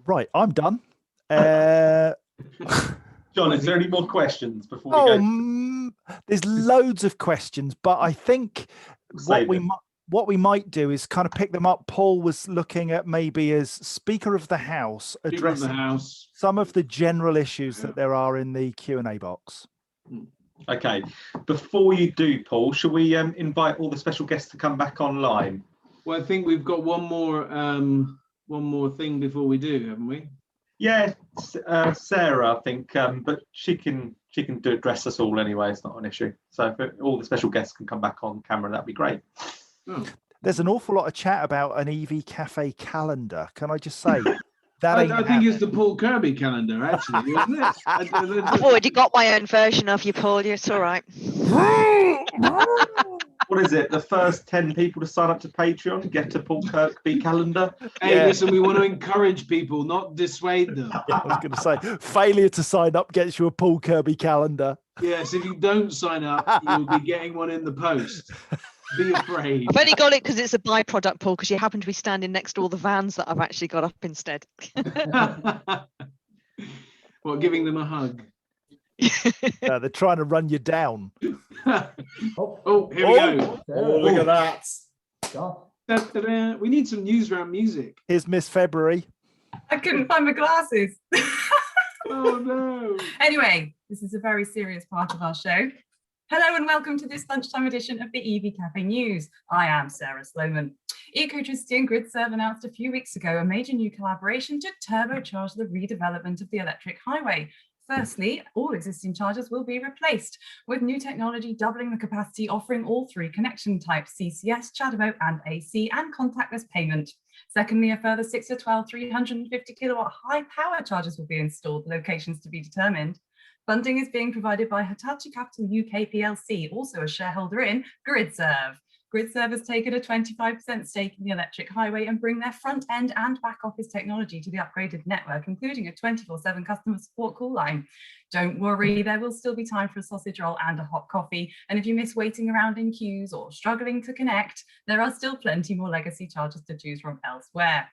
Right, I'm done. John, is there any more questions before we go? There's loads of questions, but I think what we might do is kind of pick them up. Paul was looking at maybe as Speaker of the House addressing some of the general issues that there are in the Q&A box. Okay, before you do, Paul, shall we invite all the special guests to come back online? Well, I think we've got one more thing before we do, haven't we? Yeah, Sarah, I think, but she can address us all anyway. It's not an issue. So if all the special guests can come back on camera, that'd be great. There's an awful lot of chat about an EV Café calendar. Can I just say, I think it's the Paul Kirby calendar, actually, isn't it? I've already got my own version of you, Paul. It's all right. What is it? The first 10 people to sign up to Patreon get a Paul Kirby calendar? Hey, listen, we want to encourage people, not dissuade them. I was going to say, failure to sign up gets you a Paul Kirby calendar. Yes, if you don't sign up, you'll be getting one in the post. Be afraid. I've only got it because it's a byproduct, Paul, because you happen to be standing next to all the vans that I've actually got up instead. What, giving them a hug? They're trying to run you down. Oh, here we go. Oh, look at that. We need some news round music. Here's Miss February. I couldn't find my glasses. Oh, no. Anyway, this is a very serious part of our show. Hello and welcome to this lunchtime edition of the EV Café News. I am Sara Sloman. Electricity and GridServe announced a few weeks ago a major new collaboration to turbocharge the redevelopment of the electric highway. Firstly, all existing chargers will be replaced, with new technology doubling the capacity, offering all three connection types, CCS, Chatterboat and AC, and contactless payment. Secondly, a further 6 to 12 350 kilowatt high power chargers will be installed, locations to be determined. Funding is being provided by Hitachi Capital UK PLC, also a shareholder in GridServe. GridServe has taken a 25% stake in the electric highway and bring their front end and back office technology to the upgraded network, including a 24/7 customer support call line. Don't worry, there will still be time for a sausage roll and a hot coffee. And if you miss waiting around in queues or struggling to connect, there are still plenty more legacy chargers to choose from elsewhere.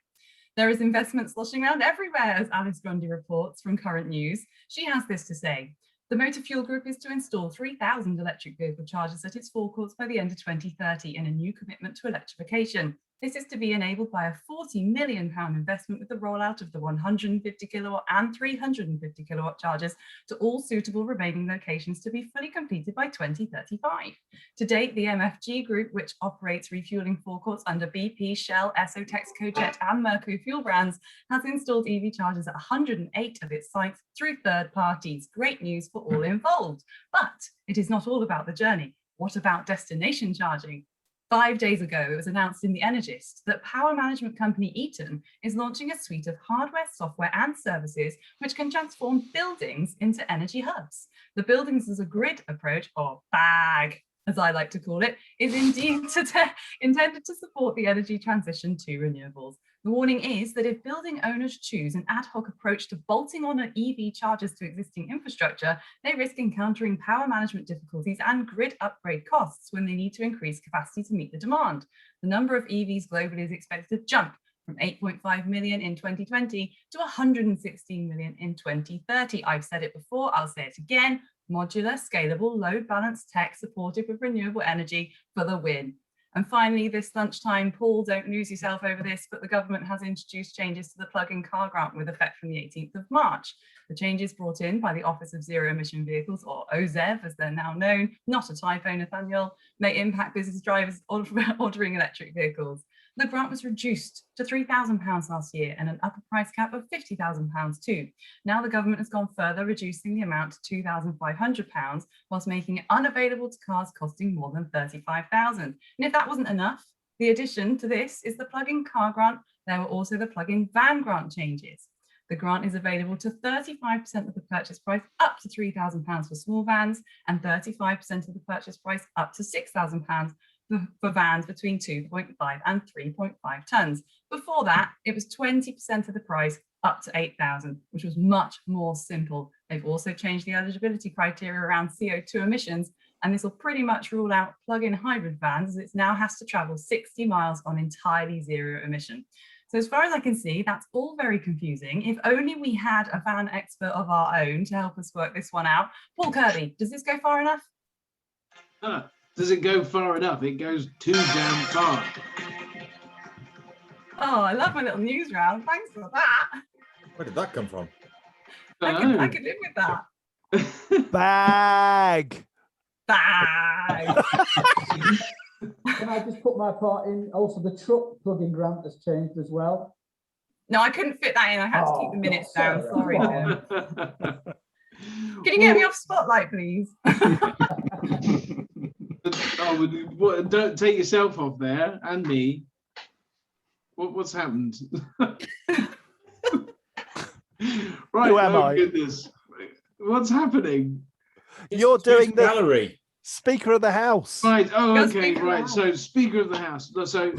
There is investment sloshing around everywhere, as Alice Grundy reports from Current News. She has this to say. The Motor Fuel Group is to install 3,000 electric vehicle chargers at its forecourts by the end of 2030 in a new commitment to electrification. This is to be enabled by a £40 million investment with the rollout of the 150 kilowatt and 350 kilowatt chargers to all suitable remaining locations to be fully completed by 2035. To date, the MFG Group, which operates refueling forecourts under BP, Shell, Esso, Texaco, Jet and Merco fuel brands, has installed EV chargers at 108 of its sites through third parties. Great news for all involved. But it is not all about the journey. What about destination charging? 5 days ago, it was announced in The Energist that power management company Eaton is launching a suite of hardware, software and services which can transform buildings into energy hubs. The buildings as a grid approach, or BAG, as I like to call it, is indeed intended to support the energy transition to renewables. The warning is that if building owners choose an ad hoc approach to bolting on an EV chargers to existing infrastructure, they risk encountering power management difficulties and grid upgrade costs when they need to increase capacity to meet the demand. The number of EVs globally is expected to jump from 8.5 million in 2020 to 116 million in 2030. I've said it before, I'll say it again. Modular, scalable, load balanced tech supported with renewable energy for the win. And finally, this lunchtime, Paul, don't lose yourself over this, but the government has introduced changes to the plug-in car grant with effect from the 18th of March. The changes brought in by the Office of Zero Emission Vehicles, or OZEV, as they're now known, not a typo, Nathaniel, may impact business drivers ordering electric vehicles. The grant was reduced to £3,000 last year and an upper price cap of £50,000 too. Now the government has gone further, reducing the amount to £2,500 whilst making it unavailable to cars costing more than £35,000. And if that wasn't enough, the addition to this is the plug-in car grant. There were also the plug-in van grant changes. The grant is available to 35% of the purchase price up to £3,000 for small vans and 35% of the purchase price up to £6,000 for vans between 2.5 and 3.5 tonnes. Before that, it was 20% of the price up to 8,000, which was much more simple. They've also changed the eligibility criteria around CO2 emissions, and this will pretty much rule out plug-in hybrid vans, as it now has to travel 60 miles on entirely zero emission. So as far as I can see, that's all very confusing. If only we had a van expert of our own to help us work this one out. Paul Kirby, does this go far enough? Does it go far enough? It goes too damn far. Oh, I love my little news round. Thanks for that. Where did that come from? I could live with that. Bag. Can I just put my part in? Also, the truck plug-in grant has changed as well. No, I couldn't fit that in. I had to keep the minutes down. Sorry. Can you get me off Spotlight, please? Oh, don't take yourself off there, and me. What's happened? Right. Who am oh I? Goodness, what's happening? You're doing the gallery. Speaker of the House. Right. Oh, You're okay. Speaker of the Right. House. So, Speaker of the House. So,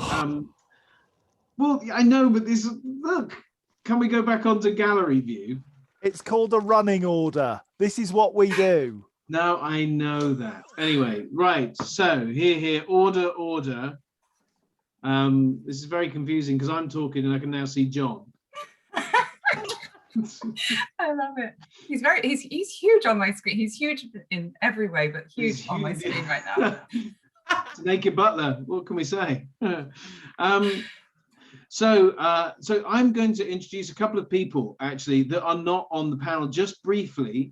well, I know, but this. Look, can we go back onto gallery view? It's called a running order. This is what we do. No, I know that. Anyway, right. So here, order. This is very confusing because I'm talking and I can now see John. I love it. He's huge on my screen. He's huge in every way, but huge on my screen right now. Naked butler. What can we say? So I'm going to introduce a couple of people actually that are not on the panel just briefly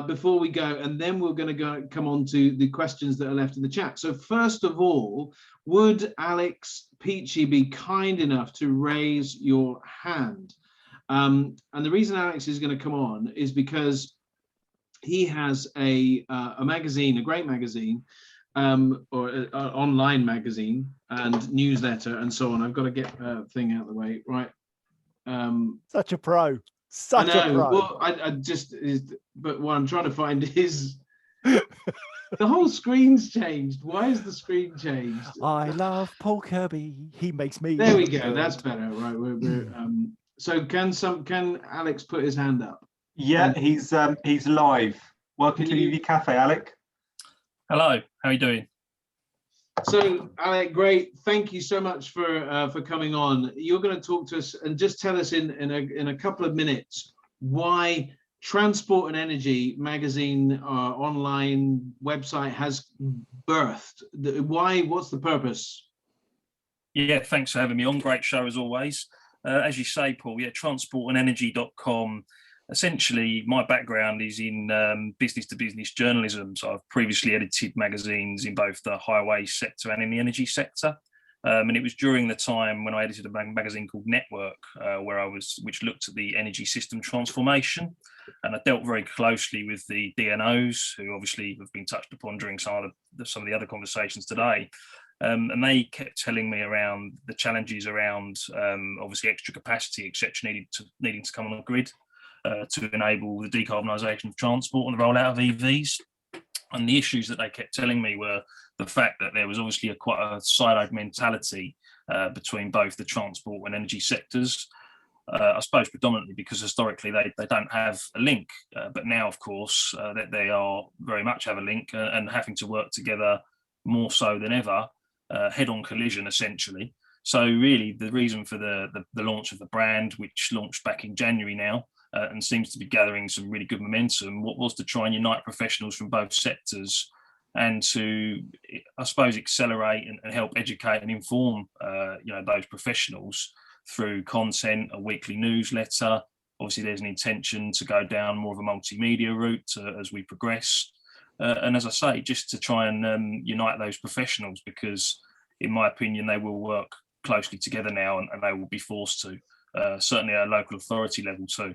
before we go, and then we're going to come on to the questions that are left in the chat. So first of all, would Alex Peachy be kind enough to raise your hand? And the reason Alex is going to come on is because he has a magazine, a great magazine, or an online magazine and newsletter and so on. I've got to get a thing out of the way, right? Such a pro. Such a pro. Well, I just, but what I'm trying to find is the whole screen's changed. Why is the screen changed? I love Paul Kirby. He makes me. There we go. That's better, right? We're so can Alex put his hand up? Yeah, he's live. Welcome to EV Café, Alec. Hello, how are you doing? So, Alec, great. Thank you so much for coming on. You're going to talk to us and just tell us in a couple of minutes why Transport and Energy magazine online website has birthed. What's the purpose? Yeah, thanks for having me on. Great show as always. As you say, Paul, yeah, transportandenergy.com. Essentially, my background is in business-to-business journalism. So I've previously edited magazines in both the highway sector and in the energy sector. And it was during the time when I edited a magazine called Network, which looked at the energy system transformation. And I dealt very closely with the DNOs, who obviously have been touched upon during some of the other conversations today. And they kept telling me around the challenges around obviously extra capacity, etc., needing to come on the grid to enable the decarbonisation of transport and the rollout of EVs. And the issues that they kept telling me were the fact that there was obviously quite a siloed mentality between both the transport and energy sectors. I suppose predominantly because historically they don't have a link, but now, of course, that they are very much have a link and having to work together more so than ever. Head-on collision, essentially. So really, the reason for the launch of the brand, which launched back in January now, and seems to be gathering some really good momentum, what was to try and unite professionals from both sectors and to, I suppose, accelerate and help educate and inform, those professionals through content, a weekly newsletter. Obviously, there's an intention to go down more of a multimedia route as we progress. And as I say, just to try and unite those professionals, because in my opinion, they will work closely together now and they will be forced to, certainly at a local authority level too.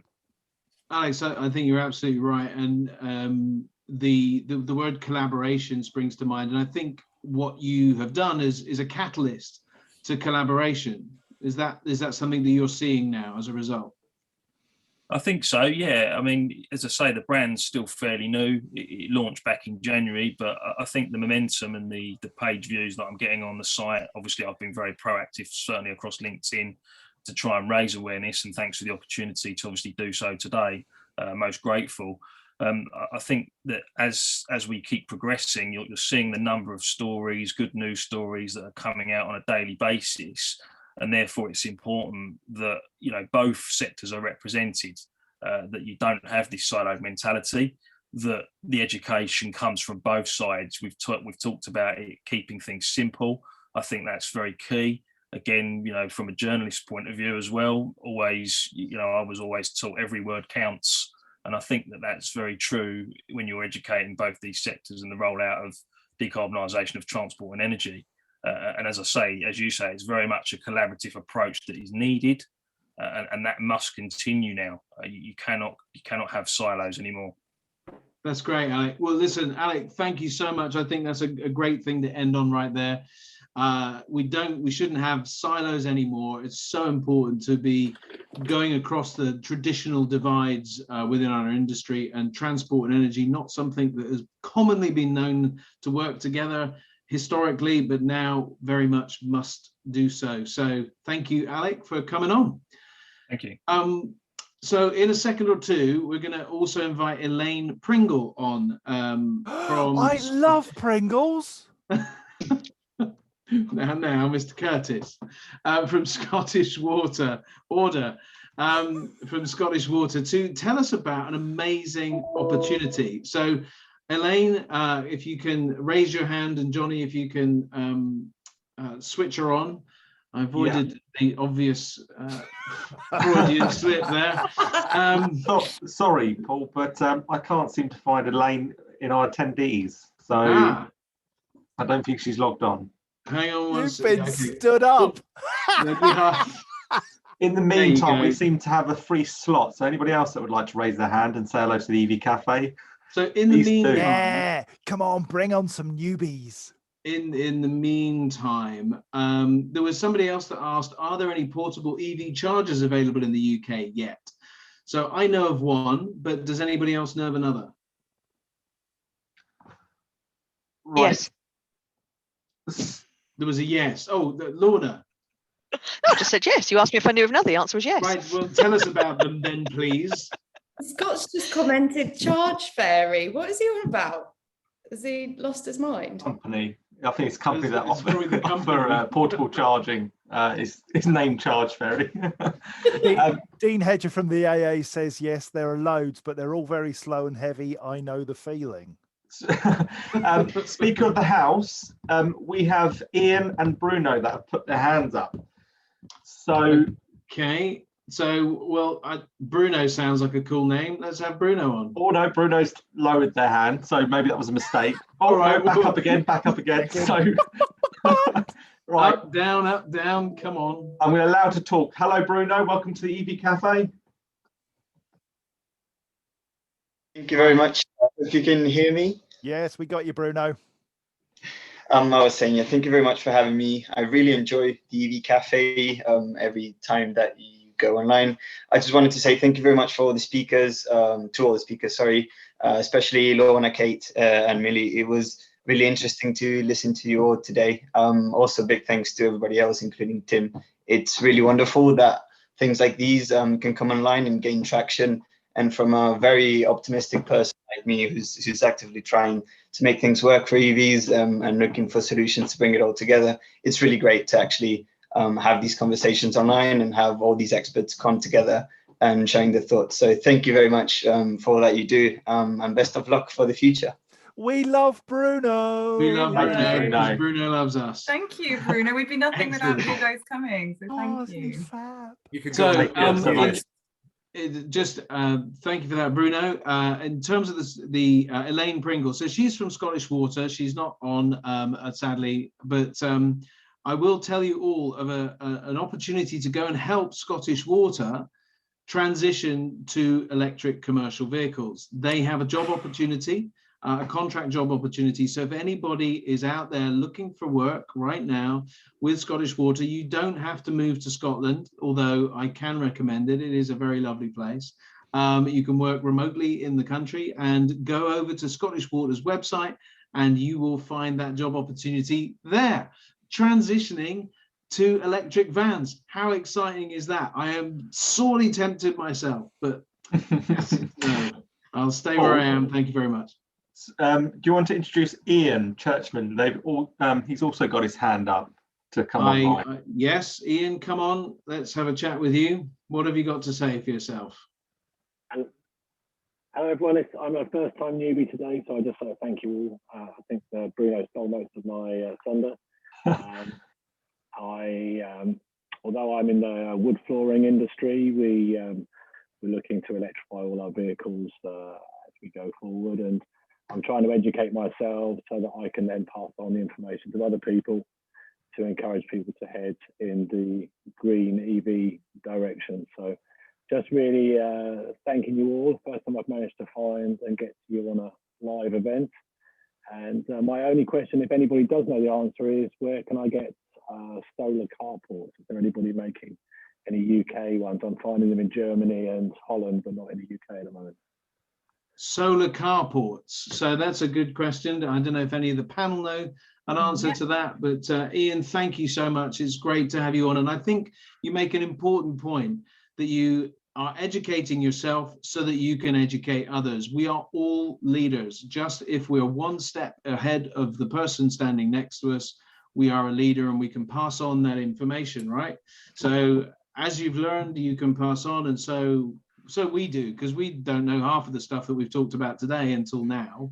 Alex, I think you're absolutely right. And the word collaboration springs to mind. And I think what you have done is a catalyst to collaboration. Is that something that you're seeing now as a result? I think so, yeah. I mean, as I say, the brand's still fairly new. It launched back in January, but I think the momentum and the page views that I'm getting on the site, obviously I've been very proactive, certainly across LinkedIn, to try and raise awareness, and thanks for the opportunity to obviously do so today. Most grateful. I think that as we keep progressing, you're seeing the number of stories, good news stories that are coming out on a daily basis. And therefore, it's important that both sectors are represented, that you don't have this siloed mentality, that the education comes from both sides. We've talked about it, keeping things simple. I think that's very key. Again, from a journalist point of view as well, always, I was always taught every word counts. And I think that that's very true when you're educating both these sectors and the rollout of decarbonisation of transport and energy. And as I say, as you say, it's very much a collaborative approach that is needed, and that must continue now. You cannot have silos anymore. That's great, Alec. Well, listen, Alec, thank you so much. I think that's a great thing to end on right there. We shouldn't have silos anymore. It's so important to be going across the traditional divides within our industry, and transport and energy, not something that has commonly been known to work together historically, but now very much must do so. So thank you, Alec, for coming on. Thank you. So in a second or two, we're going to also invite Elaine Pringle on. I love Pringles. Now, Mr. Curtis, from Scottish Water from Scottish Water, to tell us about an amazing opportunity. So, Elaine, if you can raise your hand, and Jonny, if you can switch her on. I avoided the obvious Freudian slip there. Sorry, Paul, but I can't seem to find Elaine in our attendees, so I don't think she's logged on. Hang on one second. You've been stood up. In the meantime, we seem to have a free slot. So anybody else that would like to raise their hand and say hello to the EV Café? So in the meantime, yeah, come on, bring on some newbies. In the meantime, there was somebody else that asked, are there any portable EV chargers available in the UK yet? So I know of one, but does anybody else know of another? Right. Yes. There was a yes. Oh, Lorna. No, I just said yes. You asked me if I knew of another. The answer was yes. Right, well, tell us about them then, please. Scott's just commented charge fairy. What is he on about? Has he lost his mind? Company. I think it's company that offer portable charging. Is named Charge Fairy. Dean Hedger from the AA says yes, there are loads, but they're all very slow and heavy. I know the feeling. Speaker of the House, we have Ian and Bruno that have put their hands up. So, okay. So, well, Bruno sounds like a cool name. Let's have Bruno on. Oh no, Bruno's lowered their hand, so maybe that was a mistake. Oh, right, no, back up again. So, right, up, down. Come on. I'm going to allow to talk. Hello, Bruno. Welcome to the EV Café. Thank you very much. If you can hear me. Yes, we got you, Bruno. I was saying, thank you very much for having me. I really enjoy the EV Cafe every time that you go online. I just wanted to say thank you very much for all the speakers, to all the speakers, sorry, especially Lorna, Kate, and Millie. It was really interesting to listen to you all today. Also, big thanks to everybody else, including Tim. It's really wonderful that things like these can come online and gain traction. And from a very optimistic person like me, who's actively trying to make things work for EVs and looking for solutions to bring it all together, it's really great to actually have these conversations online and have all these experts come together and sharing their thoughts. So thank you very much for all that you do, and best of luck for the future. We love Bruno. We love Bruno because Bruno loves us. Thank you, Bruno. We'd be nothing without you guys coming. So thank you. You can go. So, thank you for that, Bruno. In terms of the Elaine Pringle, so she's from Scottish Water. She's not on, sadly, but I will tell you all of an opportunity to go and help Scottish Water transition to electric commercial vehicles. They have a job opportunity, a contract job opportunity. So if anybody is out there looking for work right now with Scottish Water, you don't have to move to Scotland, although I can recommend it. It is a very lovely place. You can work remotely in the country and go over to Scottish Water's website and you will find that job opportunity there. Transitioning to electric vans. How exciting is that? I am sorely tempted myself, but no, I'll stay where I am. Thank you very much. Do you want to introduce Ian Churchman? He's also got his hand up to come on. Yes, Ian, come on. Let's have a chat with you. What have you got to say for yourself? Hello, everyone. I'm a first-time newbie today, so I just want to thank you all. I think Bruno stole most of my thunder. Although I'm in the wood flooring industry, we're looking to electrify all our vehicles as we go forward, and I'm trying to educate myself so that I can then pass on the information to other people to encourage people to head in the green EV direction. So just really thanking you all. First time I've managed to find and get you on a live event. And my only question, if anybody does know the answer, is where can I get solar carports? Is there anybody making any UK ones? I'm finding them in Germany and Holland, but not in the UK at the moment. Solar carports. So that's a good question. I don't know if any of the panel know an answer to that, but Ian, thank you so much. It's great to have you on. And I think you make an important point that you are educating yourself so that you can educate others. We are all leaders. Just if we're one step ahead of the person standing next to us, we are a leader and we can pass on that information, right? So as you've learned, you can pass on, and so we do, because we don't know half of the stuff that we've talked about today until now.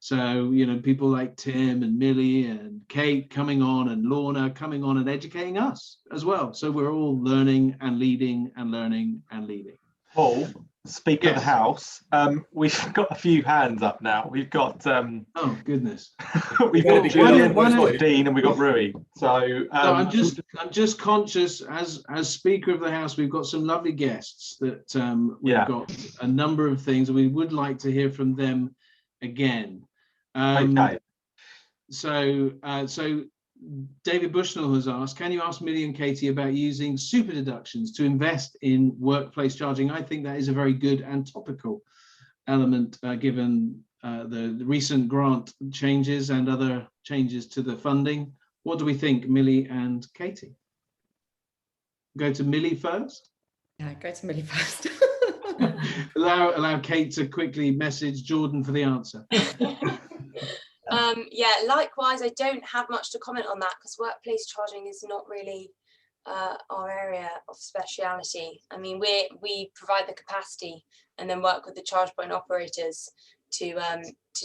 So, you know, people like Tim and Millie and Kate coming on, and Lorna coming on and educating us as well. So we're all learning and leading and learning and leading. Paul, Speaker of the House, we've got a few hands up now. We've got oh goodness, we've got Julian, we've got Dean, and we've got Rui. So I'm just conscious, as Speaker of the House, we've got some lovely guests that we've got a number of things, and we would like to hear from them again. Okay. So David Bushnell has asked, can you ask Millie and Katie about using super deductions to invest in workplace charging? I think that is a very good and topical element, given the recent grant changes and other changes to the funding. What do we think, Millie and Katie? Go to Millie first? Yeah, go to Millie first. allow Kate to quickly message Jordan for the answer. Yeah, likewise, I don't have much to comment on that, because workplace charging is not really our area of speciality. I mean, we provide the capacity and then work with the charge point operators to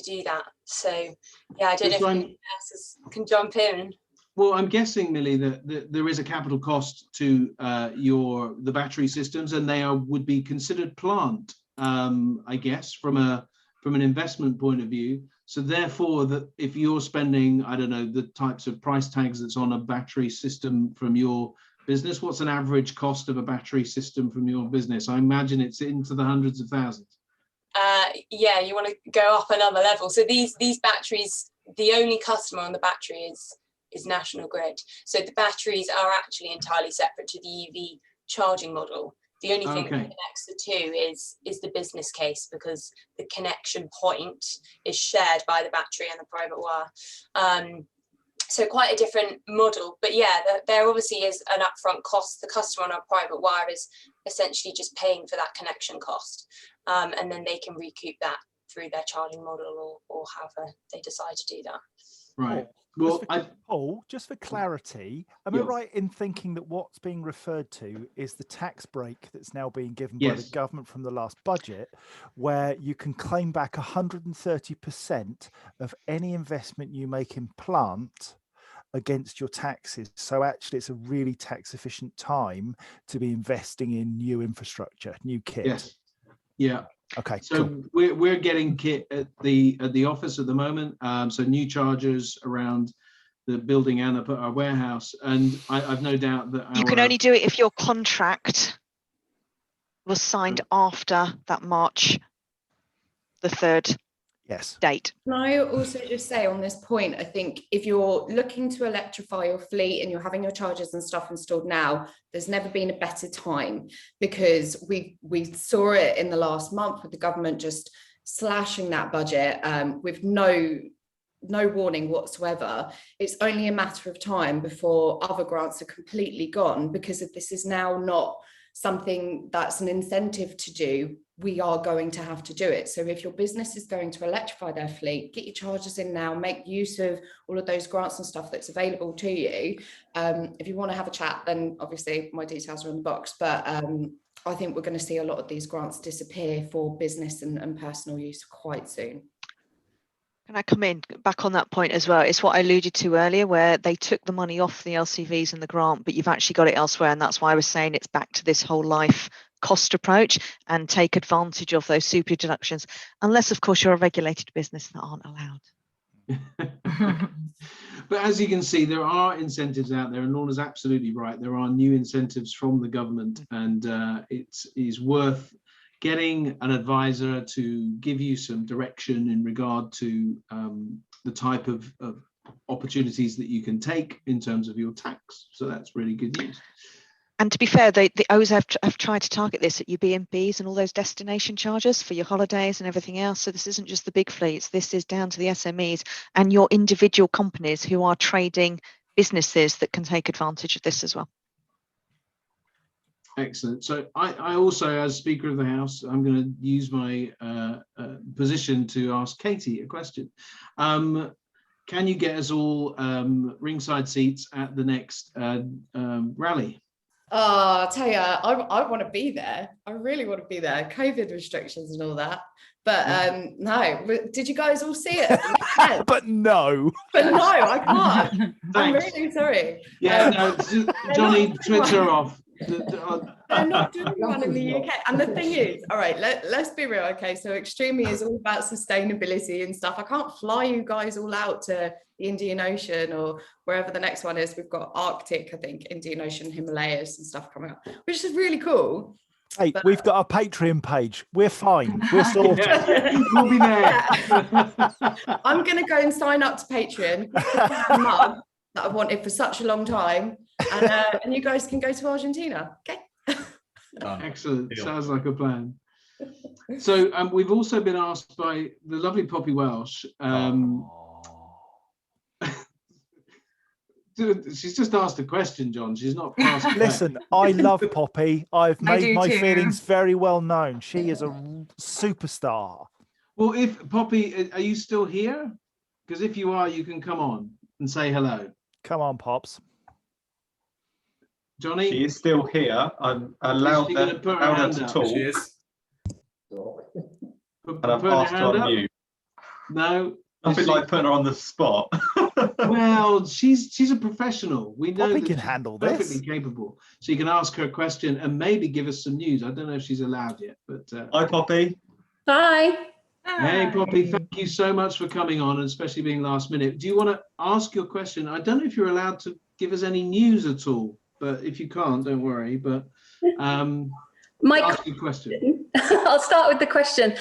do that. So yeah, I don't know if anyone else can jump in. Well, I'm guessing, Millie, that there is a capital cost to the battery systems, and they would be considered plant, I guess, from an investment point of view. So therefore, that if you're spending, I don't know, the types of price tags that's on a battery system from your business, what's an average cost of a battery system from your business? I imagine it's into the hundreds of thousands. Yeah, you want to go up another level. So these batteries, the only customer on the battery is National Grid. So the batteries are actually entirely separate to the EV charging model. The only thing that connects the two is the business case, because the connection point is shared by the battery and the private wire. So quite a different model, but yeah, there obviously is an upfront cost. The customer on our private wire is essentially just paying for that connection cost, and then they can recoup that through their charging model or however they decide to do that. Right. Well, Paul, just for clarity, am I right in thinking that what's being referred to is the tax break that's now being given by the government from the last budget, where you can claim back 130% of any investment you make in plant against your taxes? So actually, it's a really tax efficient time to be investing in new infrastructure, new kit. Yes. Yeah. Okay. So cool. we're getting kit at the office at the moment. So new chargers around the building and up at our warehouse, and I've no doubt that you can only do it if your contract was signed after that March the 3rd date. Can I also just say on this point, I think if you're looking to electrify your fleet and you're having your chargers and stuff installed now, there's never been a better time, because we saw it in the last month with the government just slashing that budget with no warning whatsoever. It's only a matter of time before other grants are completely gone, because if this is now not something that's an incentive to do, we are going to have to do it. So if your business is going to electrify their fleet, get your chargers in now, make use of all of those grants and stuff that's available to you. If you want to have a chat, then obviously my details are in the box, but I think we're going to see a lot of these grants disappear for business and personal use quite soon. Can I come in back on that point as well? It's what I alluded to earlier, where they took the money off the LCVs and the grant, but you've actually got it elsewhere. And that's why I was saying it's back to this whole life cost approach, and take advantage of those super deductions, unless, of course, you're a regulated business that aren't allowed. But as you can see, there are incentives out there, and Lorna's absolutely right. There are new incentives from the government, and it is worth getting an advisor to give you some direction in regard to the type of opportunities that you can take in terms of your tax. So that's really good news. And to be fair, they always have tried to target this at your B&Bs and all those destination charges for your holidays and everything else. So this isn't just the big fleets, this is down to the SMEs and your individual companies who are trading businesses that can take advantage of this as well. Excellent. So I also, as Speaker of the House, I'm going to use my position to ask Katie a question. Can you get us all ringside seats at the next rally? Oh, I'll tell you, I want to be there. I really want to be there. COVID restrictions and all that. But no, did you guys all see it? But no. But no, I can't. I'm really sorry. Yeah, no, Jonny, Twitter off. They're not doing one in the UK. And the thing is, all right, let's be real. Okay, so Extremely is all about sustainability and stuff. I can't fly you guys all out to the Indian Ocean or wherever the next one is. We've got Arctic, I think, Indian Ocean, Himalayas and stuff coming up, which is really cool. Hey, but we've got a Patreon page. We're fine. We're sorted. We'll be there. I'm going to go and sign up to Patreon. A mug that I've wanted for such a long time. And you guys can go to Argentina. Okay. Excellent. Sounds like a plan. So we've also been asked by the lovely Poppy Welsh. She's just asked a question, John. She's not passed. Listen, I love Poppy. I've made my feelings very well known. She is a superstar. Well, if Poppy, are you still here? Because if you are, you can come on and say hello. Come on, Pops. Jonny? She is still here. I'm allowed her to talk. She is. And I've asked her on mute. No. Nothing like putting her on the spot. Well, she's a professional. We know Poppy that can she's handle perfectly this. capable. So you can ask her a question and maybe give us some news. I don't know if she's allowed yet, but hi, Poppy. Hi. Hey, Poppy. Thank you so much for coming on, and especially being last minute. Do you want to ask your question? I don't know if you're allowed to give us any news at all, but if you can't, don't worry. But ask your question. I'll start with the question.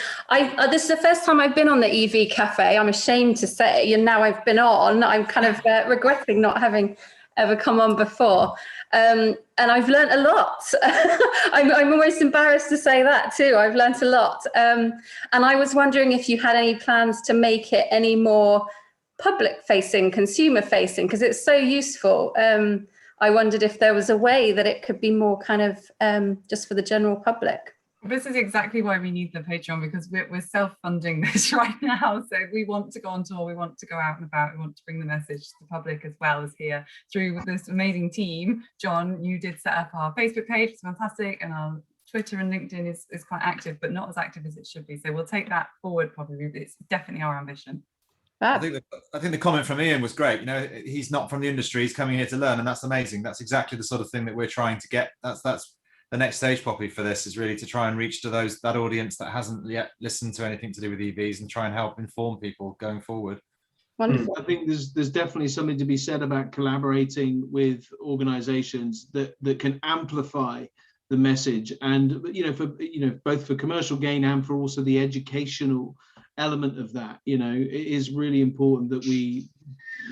This is the first time I've been on the EV Café. I'm ashamed to say, and now I've been on, I'm kind of regretting not having ever come on before. And I've learned a lot. I'm almost embarrassed to say that too. I've learned a lot. And I was wondering if you had any plans to make it any more public facing, consumer facing, because it's so useful. I wondered if there was a way that it could be more kind of just for the general public. This is exactly why we need the Patreon, because we're self-funding this right now. So we want to go on tour, we want to go out and about, we want to bring the message to the public as well as here through this amazing team. John, you did set up our Facebook page, it's fantastic, and our Twitter and LinkedIn is quite active, but not as active as it should be. So we'll take that forward probably. It's definitely our ambition. I think the comment from Ian was great. You know, he's not from the industry, he's coming here to learn, and that's amazing. That's exactly the sort of thing that we're trying to get. That's the next stage, Poppy, for this is really to try and reach to that audience that hasn't yet listened to anything to do with EVs and try and help inform people going forward. Wonderful. I think there's definitely something to be said about collaborating with organizations that can amplify the message, and both for commercial gain and for also the educational element of that. It is really important that we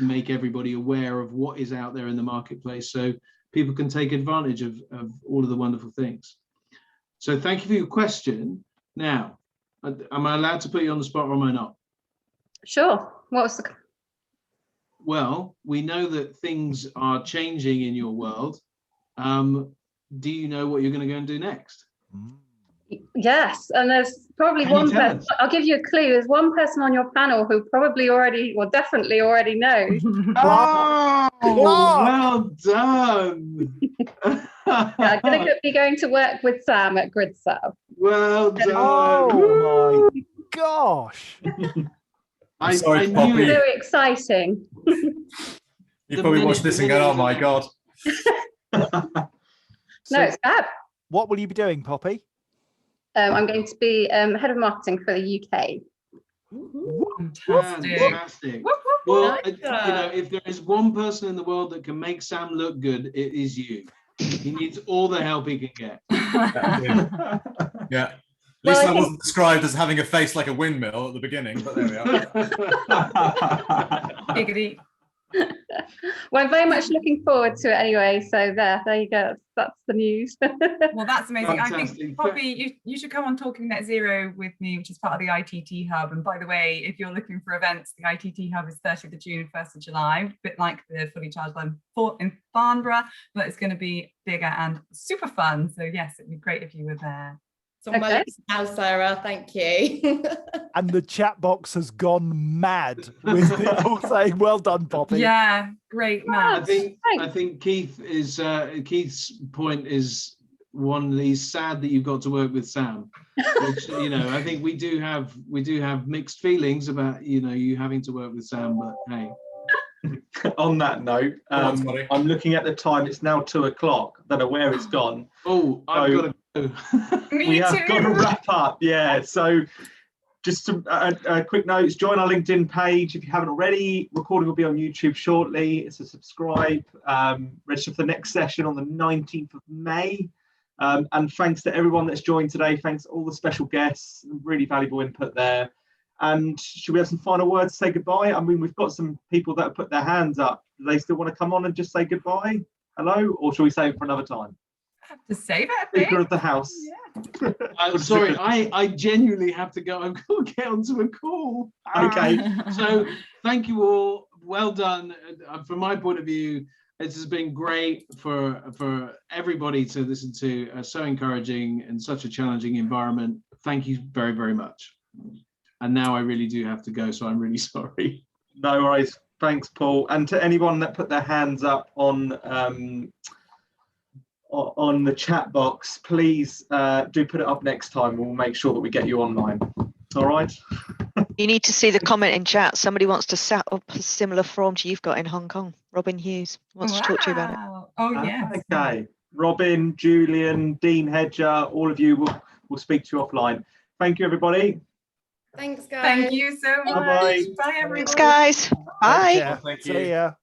make everybody aware of what is out there in the marketplace so people can take advantage of all of the wonderful things. So thank you for your question. Now, am I allowed to put you on the spot or am I not? Sure. What was the... Well, we know that things are changing in your world. Do you know what you're going to go and do next? Yes, and there's probably one person. I'll give you a clue. There's one person on your panel who probably definitely already knows. Oh, well done. I'm going to be going to work with Sam at GridSab. Well done. Oh my gosh. I knew it. Very exciting. You probably watched this and go, oh my God. No, it's fab. What will you be doing, Poppy? I'm going to be head of marketing for the UK. Fantastic. Well, if there is one person in the world that can make Sam look good, it is you. He needs all the help he can get. Yeah. At least I wasn't described as having a face like a windmill at the beginning, but there we are. Giggity. Well, I'm very much looking forward to it anyway. So there you go. That's the news. Well, that's amazing. Fantastic. I think probably you should come on Talking Net Zero with me, which is part of the ITT Hub. And by the way, if you're looking for events, the ITT Hub is 30th of June, 1st of July, a bit like the Fully Charged Line in Farnborough, but it's going to be bigger and super fun. So yes, it'd be great if you were there. So okay. Now, Sarah, thank you. And the chat box has gone mad with people saying, "Well done, Poppy." Yeah, great, Matt. I think Keith's point is one. He's sad that you've got to work with Sam. Which, I think we do have mixed feelings about you having to work with Sam. But hey. On that note, I'm looking at the time. It's now 2 o'clock. I don't know where it's gone. Oh, I've got to go. We have got to wrap up. Yeah. So just a quick note, join our LinkedIn page if you haven't already. Recording will be on YouTube shortly. It's a subscribe. Register for the next session on the 19th of May. And thanks to everyone that's joined today. Thanks to all the special guests. Really valuable input there. And should we have some final words to say goodbye? I mean, we've got some people that have put their hands up. Do they still want to come on and just say goodbye? Hello? Or shall we save it for another time? Just save it. Speaker of the House. Yeah. I'm sorry, I genuinely have to go. I've got to get onto a call. Okay. So thank you all. Well done. From my point of view, this has been great for everybody to listen to. So encouraging in such a challenging environment. Thank you very, very much. And now I really do have to go, so I'm really sorry. No worries. Thanks, Paul. And to anyone that put their hands up on the chat box, please do put it up next time. We'll make sure that we get you online. All right? You need to see the comment in chat. Somebody wants to set up a similar form to you've got in Hong Kong. Robin Hughes wants to talk to you about it. Oh, yes. Okay. Robin, Julian, Dean Hedger, all of you will speak to you offline. Thank you, everybody. Thanks, guys. Thank you so much. Bye-bye. Bye, everyone. Thanks, guys. Bye. Thank you. See ya.